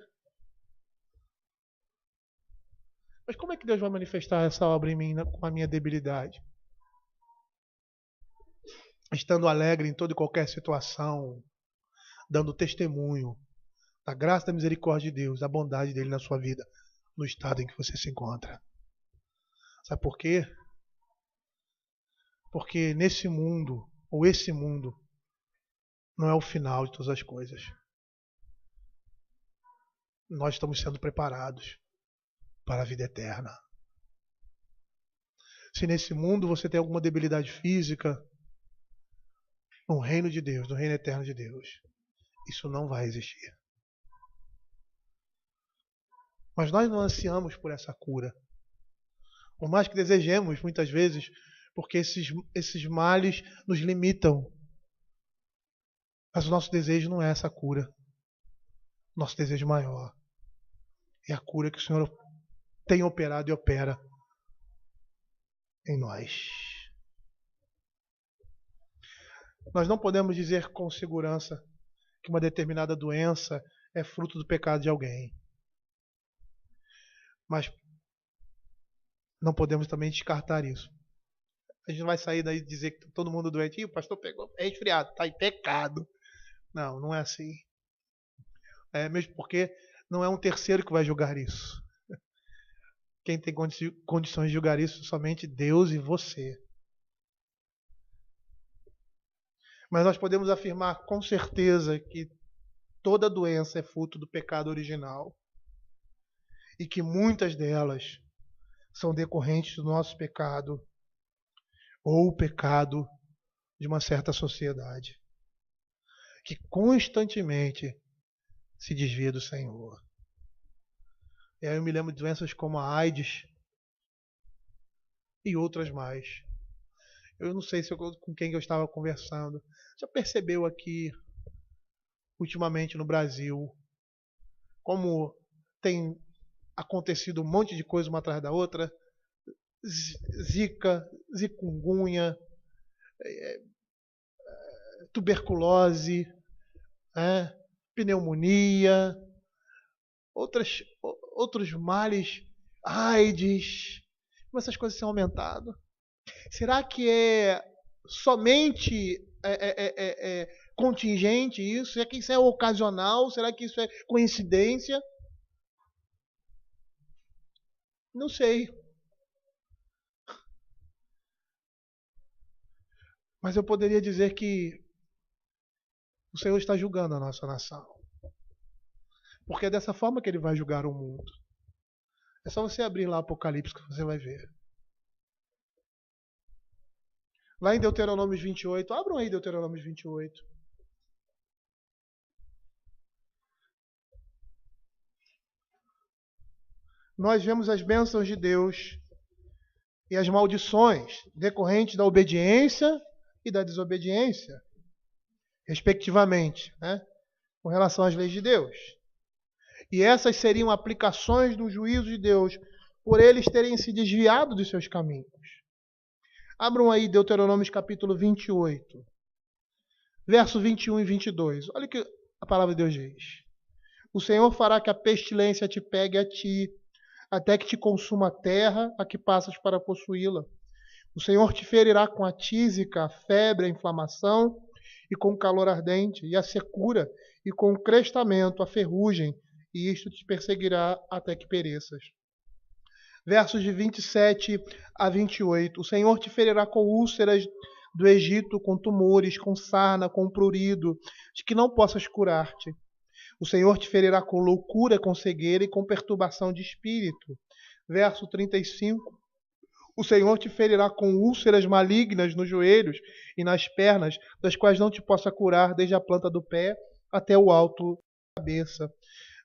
Mas como é que Deus vai manifestar essa obra em mim com a minha debilidade? Estando alegre em toda e qualquer situação, dando testemunho da graça e da misericórdia de Deus, da bondade dele na sua vida, no estado em que você se encontra. Sabe por quê? Porque nesse mundo, ou esse mundo, não é o final de todas as coisas. Nós estamos sendo preparados para a vida eterna. Se nesse mundo você tem alguma debilidade física, no reino de Deus, no reino eterno de Deus, isso não vai existir. Mas nós não ansiamos por essa cura. Por mais que desejemos, muitas vezes, porque esses males nos limitam. Mas o nosso desejo não é essa cura. Nosso desejo maior é a cura que o Senhor tem operado e opera em nós. Nós não podemos dizer com segurança que uma determinada doença é fruto do pecado de alguém. Mas não podemos também descartar isso. A gente não vai sair daí e dizer que todo mundo doente, o pastor pegou, é resfriado, está em pecado. Não, não é assim. É mesmo porque não é um terceiro que vai julgar isso. Quem tem condições de julgar isso é somente Deus e você. Mas nós podemos afirmar com certeza que toda doença é fruto do pecado original. E que muitas delas são decorrentes do nosso pecado ou o pecado de uma certa sociedade que constantemente se desvia do Senhor. E aí eu me lembro de doenças como a AIDS e outras mais. Eu não sei com quem eu estava conversando. Já percebeu aqui, ultimamente no Brasil, como tem acontecido um monte de coisa uma atrás da outra? Zika, zikungunya, tuberculose, pneumonia, outros males, AIDS. Como essas coisas têm aumentado? Será que é somente contingente isso? Será que isso é ocasional? Será que isso é coincidência? Não sei. Mas eu poderia dizer que o Senhor está julgando a nossa nação. Porque é dessa forma que Ele vai julgar o mundo. É só você abrir lá Apocalipse que você vai ver. Lá em Deuteronômio 28, abram aí Deuteronômio 28. Nós vemos as bênçãos de Deus e as maldições decorrentes da obediência e da desobediência, respectivamente, com relação às leis de Deus. E essas seriam aplicações do juízo de Deus por eles terem se desviado dos seus caminhos. Abram aí Deuteronômio capítulo 28, verso 21 e 22. Olha o que a palavra de Deus diz. O Senhor fará que a pestilência te pegue a ti, até que te consuma a terra a que passas para possuí-la. O Senhor te ferirá com a tísica, a febre, a inflamação, e com o calor ardente, e a secura, e com o crestamento, a ferrugem, e isto te perseguirá até que pereças. Versos de 27 a 28. O Senhor te ferirá com úlceras do Egito, com tumores, com sarna, com prurido, de que não possas curar-te. O Senhor te ferirá com loucura, com cegueira e com perturbação de espírito. Verso 35. O Senhor te ferirá com úlceras malignas nos joelhos e nas pernas, das quais não te possa curar desde a planta do pé até o alto da cabeça.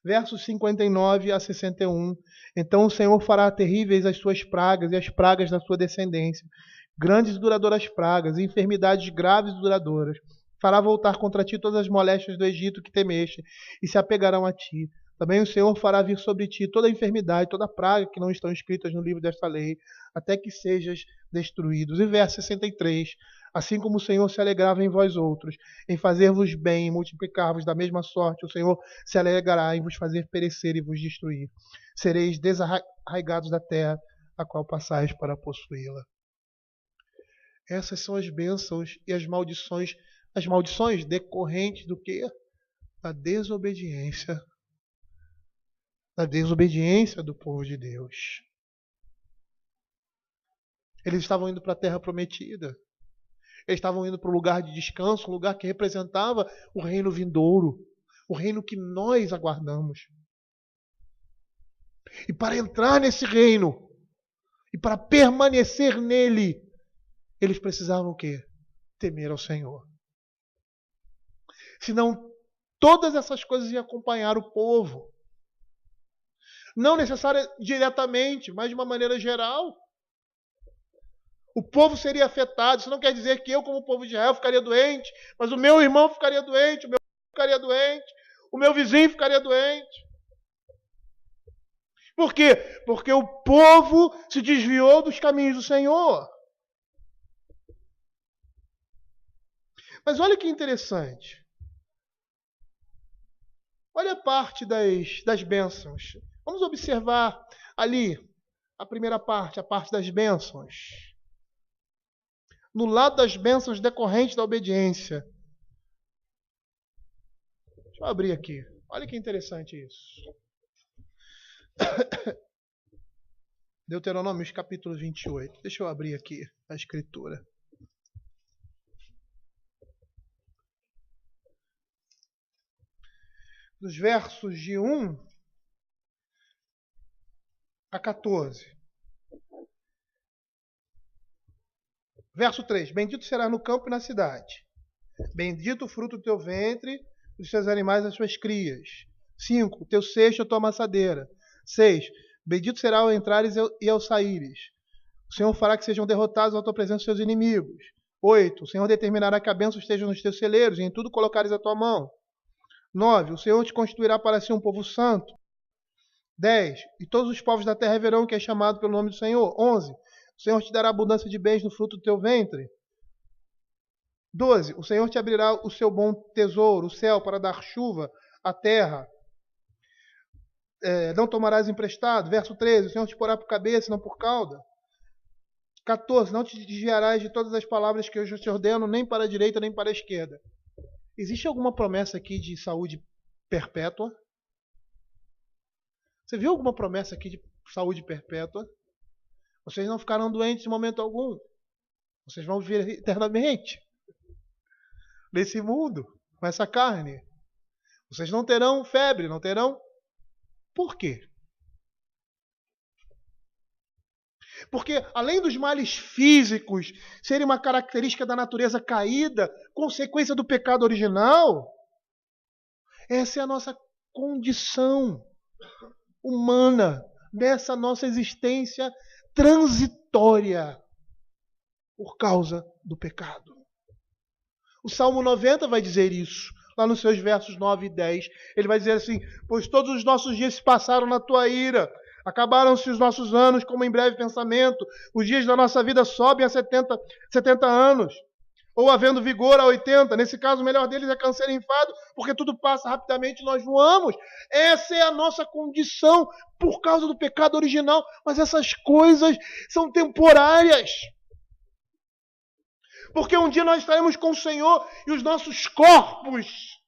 Versos 59 a 61. Então o Senhor fará terríveis as suas pragas e as pragas da sua descendência, grandes e duradouras pragas, e enfermidades graves e duradouras. Fará voltar contra ti todas as moléstias do Egito que temeste, e se apegarão a ti. Também o Senhor fará vir sobre ti toda a enfermidade, toda a praga que não estão escritas no livro desta lei, até que sejas destruídos. E verso 63. Assim como o Senhor se alegrava em vós outros, em fazer-vos bem e multiplicar-vos da mesma sorte, o Senhor se alegrará em vos fazer perecer e vos destruir. Sereis desarraigados da terra, a qual passais para possuí-la. Essas são as bênçãos e as maldições decorrentes do quê? Da desobediência do povo de Deus. Eles estavam indo para a terra prometida. Eles estavam indo para um lugar de descanso, um lugar que representava o reino vindouro, o reino que nós aguardamos. E para entrar nesse reino, e para permanecer nele, eles precisavam o quê? Temer ao Senhor. Senão, todas essas coisas iam acompanhar o povo. Não necessariamente diretamente, mas de uma maneira geral. O povo seria afetado. Isso não quer dizer que eu, como povo de Israel, ficaria doente, mas o meu irmão ficaria doente, o meu filho ficaria doente, o meu vizinho ficaria doente. Por quê? Porque o povo se desviou dos caminhos do Senhor. Mas olha que interessante. Olha a parte das bênçãos. Vamos observar ali a primeira parte, a parte das bênçãos. No lado das bênçãos decorrentes da obediência. Deixa eu abrir aqui. Olha que interessante isso. Deuteronômio, capítulo 28. Deixa eu abrir aqui a escritura. Dos versos de 1 a 14. Verso 3. Bendito será no campo e na cidade. Bendito o fruto do teu ventre, dos teus animais as suas crias. 5. O teu cesto, a tua amassadeira. 6. Bendito será ao entrares e ao saíres. O Senhor fará que sejam derrotados à tua presença os seus inimigos. 8. O Senhor determinará que a bênção esteja nos teus celeiros e em tudo colocares a tua mão. 9. O Senhor te constituirá para si um povo santo. 10. E todos os povos da terra verão que é chamado pelo nome do Senhor. 11. O Senhor te dará abundância de bens no fruto do teu ventre. 12. O Senhor te abrirá o seu bom tesouro, o céu, para dar chuva à terra. Não tomarás emprestado. Verso 13. O Senhor te porá por cabeça, não por cauda. 14. Não te desviarás de todas as palavras que eu te ordeno, nem para a direita, nem para a esquerda. Existe alguma promessa aqui de saúde perpétua? Você viu alguma promessa aqui de saúde perpétua? Vocês não ficarão doentes em momento algum. Vocês vão viver eternamente nesse mundo, com essa carne. Vocês não terão febre, não terão. Por quê? Porque além dos males físicos serem uma característica da natureza caída, consequência do pecado original, essa é a nossa condição humana, dessa nossa existência transitória por causa do pecado. O Salmo 90 vai dizer isso, lá nos seus versos 9 e 10. Ele vai dizer assim: pois todos os nossos dias se passaram na tua ira, acabaram-se os nossos anos como em breve pensamento, os dias da nossa vida sobem a 70 anos, ou havendo vigor a 80, nesse caso o melhor deles é câncer e enfado, porque tudo passa rapidamente e nós voamos. Essa é a nossa condição por causa do pecado original, mas essas coisas são temporárias. Porque um dia nós estaremos com o Senhor e os nossos corpos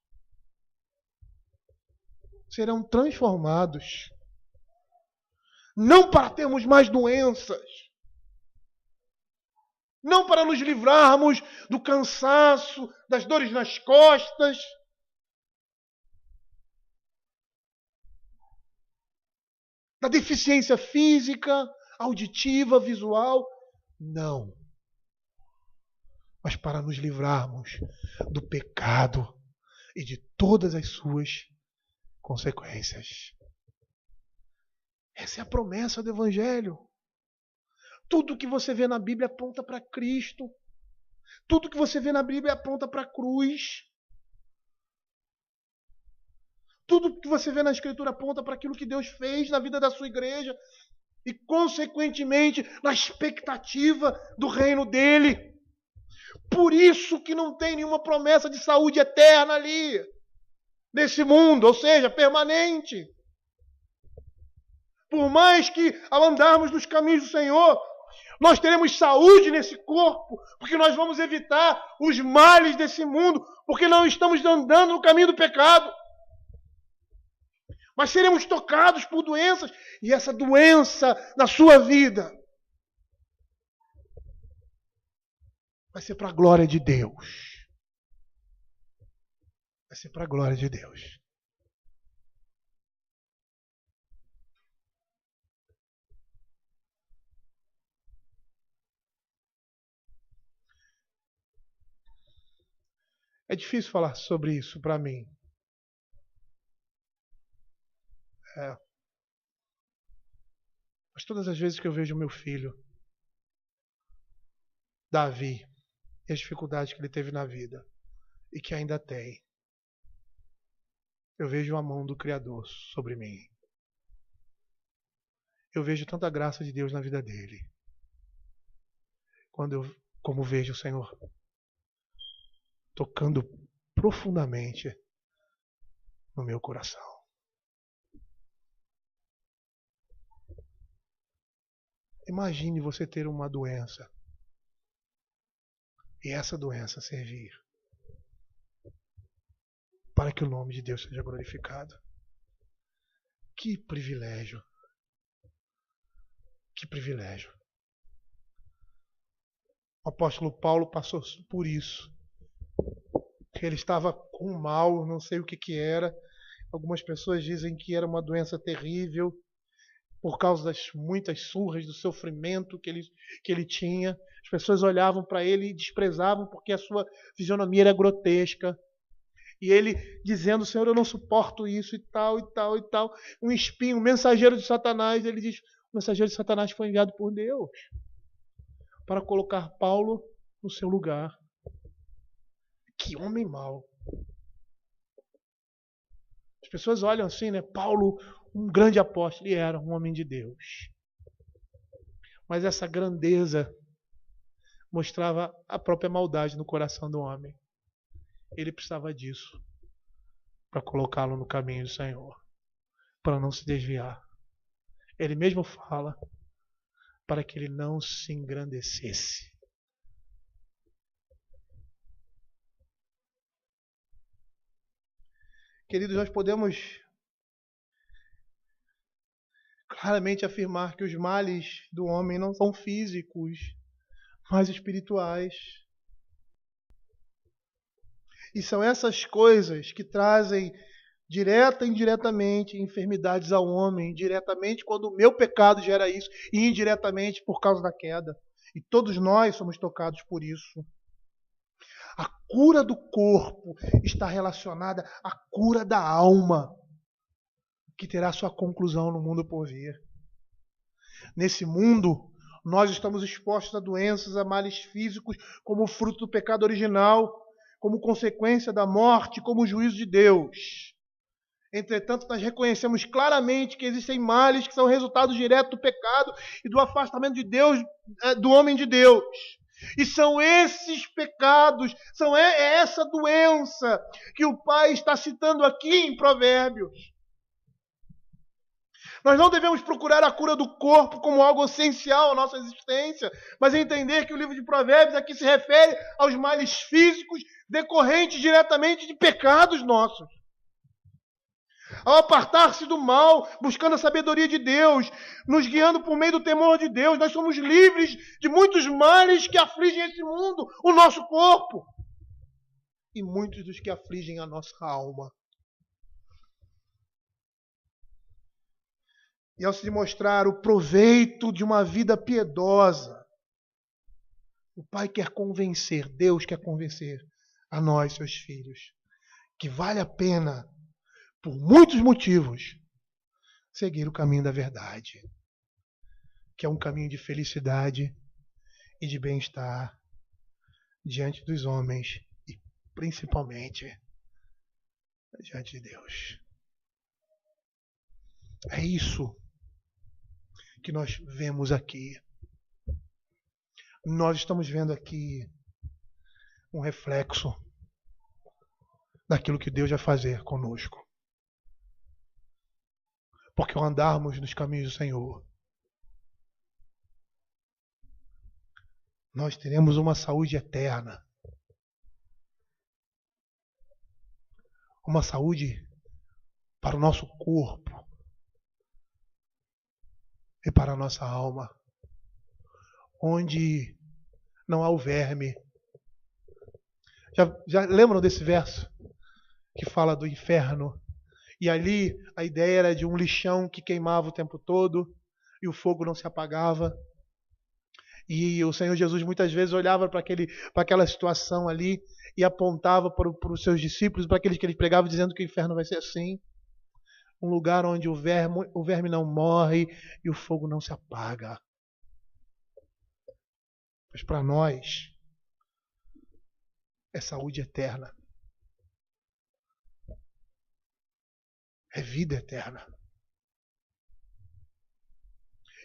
serão transformados. Não para termos mais doenças, não para nos livrarmos do cansaço, das dores nas costas, da deficiência física, auditiva, visual, Não. Mas para nos livrarmos do pecado e de todas as suas consequências. Essa é a promessa do Evangelho. Tudo que você vê na Bíblia aponta para Cristo. Tudo que você vê na Bíblia aponta para a cruz. Tudo que você vê na Escritura aponta para aquilo que Deus fez na vida da sua igreja e, consequentemente, na expectativa do reino dele. Por isso que não tem nenhuma promessa de saúde eterna ali, nesse mundo, ou seja, permanente. Por mais que, ao andarmos nos caminhos do Senhor, nós teremos saúde nesse corpo, porque nós vamos evitar os males desse mundo, porque não estamos andando no caminho do pecado. Mas seremos tocados por doenças, e essa doença na sua vida vai ser para a glória de Deus. Vai ser para a glória de Deus. É difícil falar sobre isso para mim. Mas todas as vezes que eu vejo meu filho, Davi, e as dificuldades que ele teve na vida, e que ainda tem, eu vejo a mão do Criador sobre mim. Eu vejo tanta graça de Deus na vida dele. Como vejo o Senhor tocando profundamente no meu coração. Imagine você ter uma doença e essa doença servir para que o nome de Deus seja glorificado. Que privilégio! Que privilégio! O apóstolo Paulo passou por isso. Ele estava com mal, não sei o que era. Algumas pessoas dizem que era uma doença terrível, por causa das muitas surras, do sofrimento que ele tinha. As pessoas olhavam para ele e desprezavam porque a sua fisionomia era grotesca. E ele dizendo, Senhor, eu não suporto isso e tal, e tal, e tal. Um espinho, um mensageiro de Satanás. Ele diz, o mensageiro de Satanás foi enviado por Deus para colocar Paulo no seu lugar. Que homem mau. As pessoas olham assim, né? Paulo, um grande apóstolo, e era um homem de Deus. Mas essa grandeza mostrava a própria maldade no coração do homem. Ele precisava disso para colocá-lo no caminho do Senhor, para não se desviar. Ele mesmo fala para que ele não se engrandecesse. Queridos, nós podemos claramente afirmar que os males do homem não são físicos, mas espirituais. E são essas coisas que trazem direta e indiretamente enfermidades ao homem, diretamente quando o meu pecado gera isso, e indiretamente por causa da queda. E todos nós somos tocados por isso. A cura do corpo está relacionada à cura da alma, que terá sua conclusão no mundo por vir. Nesse mundo, nós estamos expostos a doenças, a males físicos, como fruto do pecado original, como consequência da morte, como juízo de Deus. Entretanto, nós reconhecemos claramente que existem males que são resultado direto do pecado e do afastamento de Deus, do homem de Deus. E são esses pecados, é essa doença que o Pai está citando aqui em Provérbios. Nós não devemos procurar a cura do corpo como algo essencial à nossa existência, mas entender que o livro de Provérbios aqui se refere aos males físicos decorrentes diretamente de pecados nossos. Ao apartar-se do mal, buscando a sabedoria de Deus, nos guiando por meio do temor de Deus, nós somos livres de muitos males que afligem esse mundo, o nosso corpo, e muitos dos que afligem a nossa alma. E ao se mostrar o proveito de uma vida piedosa, O Pai quer convencer, Deus quer convencer a nós, seus filhos, que vale a pena, por muitos motivos, seguir o caminho da verdade, que é um caminho de felicidade e de bem-estar diante dos homens e principalmente diante de Deus. É isso que nós vemos aqui. Nós estamos vendo aqui um reflexo daquilo que Deus vai fazer conosco. Porque ao andarmos nos caminhos do Senhor, nós teremos uma saúde eterna. Uma saúde para o nosso corpo e para a nossa alma, onde não há o verme. Já lembram desse verso que fala do inferno? E ali a ideia era de um lixão que queimava o tempo todo e o fogo não se apagava. E o Senhor Jesus muitas vezes olhava para aquela situação ali e apontava para os seus discípulos, para aqueles que ele pregava, dizendo que o inferno vai ser assim. Um lugar onde o verme não morre e o fogo não se apaga. Mas para nós é saúde eterna. É vida eterna.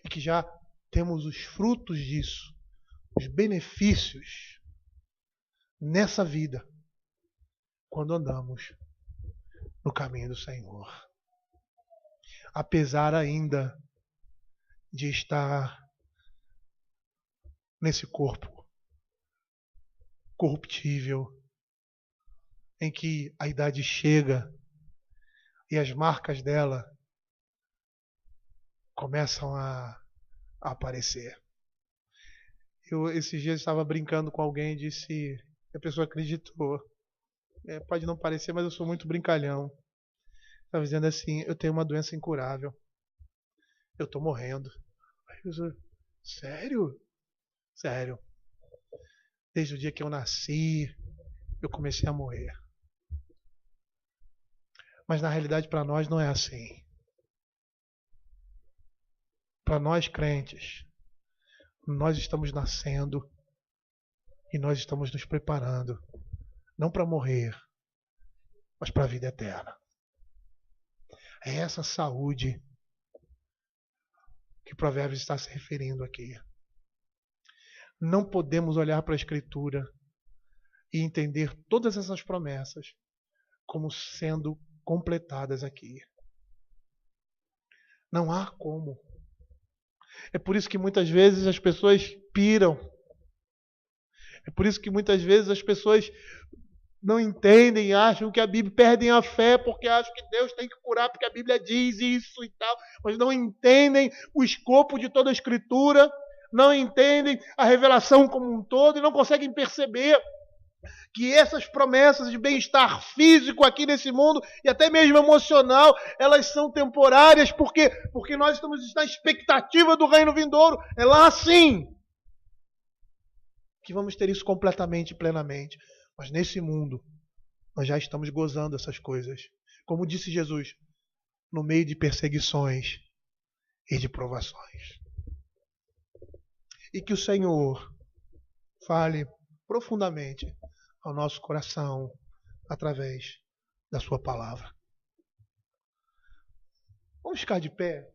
E que já temos os frutos disso, os benefícios nessa vida, quando andamos no caminho do Senhor. Apesar ainda de estar nesse corpo corruptível, em que a idade chega e as marcas dela começam a aparecer. Eu esses dias estava brincando com alguém e disse, a pessoa acreditou. Pode não parecer, mas eu sou muito brincalhão. Estava dizendo assim, eu tenho uma doença incurável. Eu estou morrendo. Aí eu disse, sério? Sério. Desde o dia que eu nasci, eu comecei a morrer. Mas na realidade para nós não é assim. Para nós crentes, nós estamos nascendo e nós estamos nos preparando, não para morrer, mas para a vida eterna. É essa saúde que Provérbios está se referindo aqui. Não podemos olhar para a Escritura e entender todas essas promessas como sendo completadas aqui. Não há como. É por isso que muitas vezes as pessoas piram. É por isso que muitas vezes as pessoas não entendem, acham que a Bíblia, perdem a fé porque acham que Deus tem que curar porque a Bíblia diz isso e tal, mas não entendem o escopo de toda a Escritura, não entendem a revelação como um todo e não conseguem perceber que essas promessas de bem-estar físico aqui nesse mundo e até mesmo emocional, elas são temporárias porque nós estamos na expectativa do reino vindouro. É lá sim que vamos ter isso completamente e plenamente. Mas nesse mundo, nós já estamos gozando essas coisas. Como disse Jesus, no meio de perseguições e de provações. E que o Senhor fale profundamente ao nosso coração através da sua palavra. Vamos ficar de pé.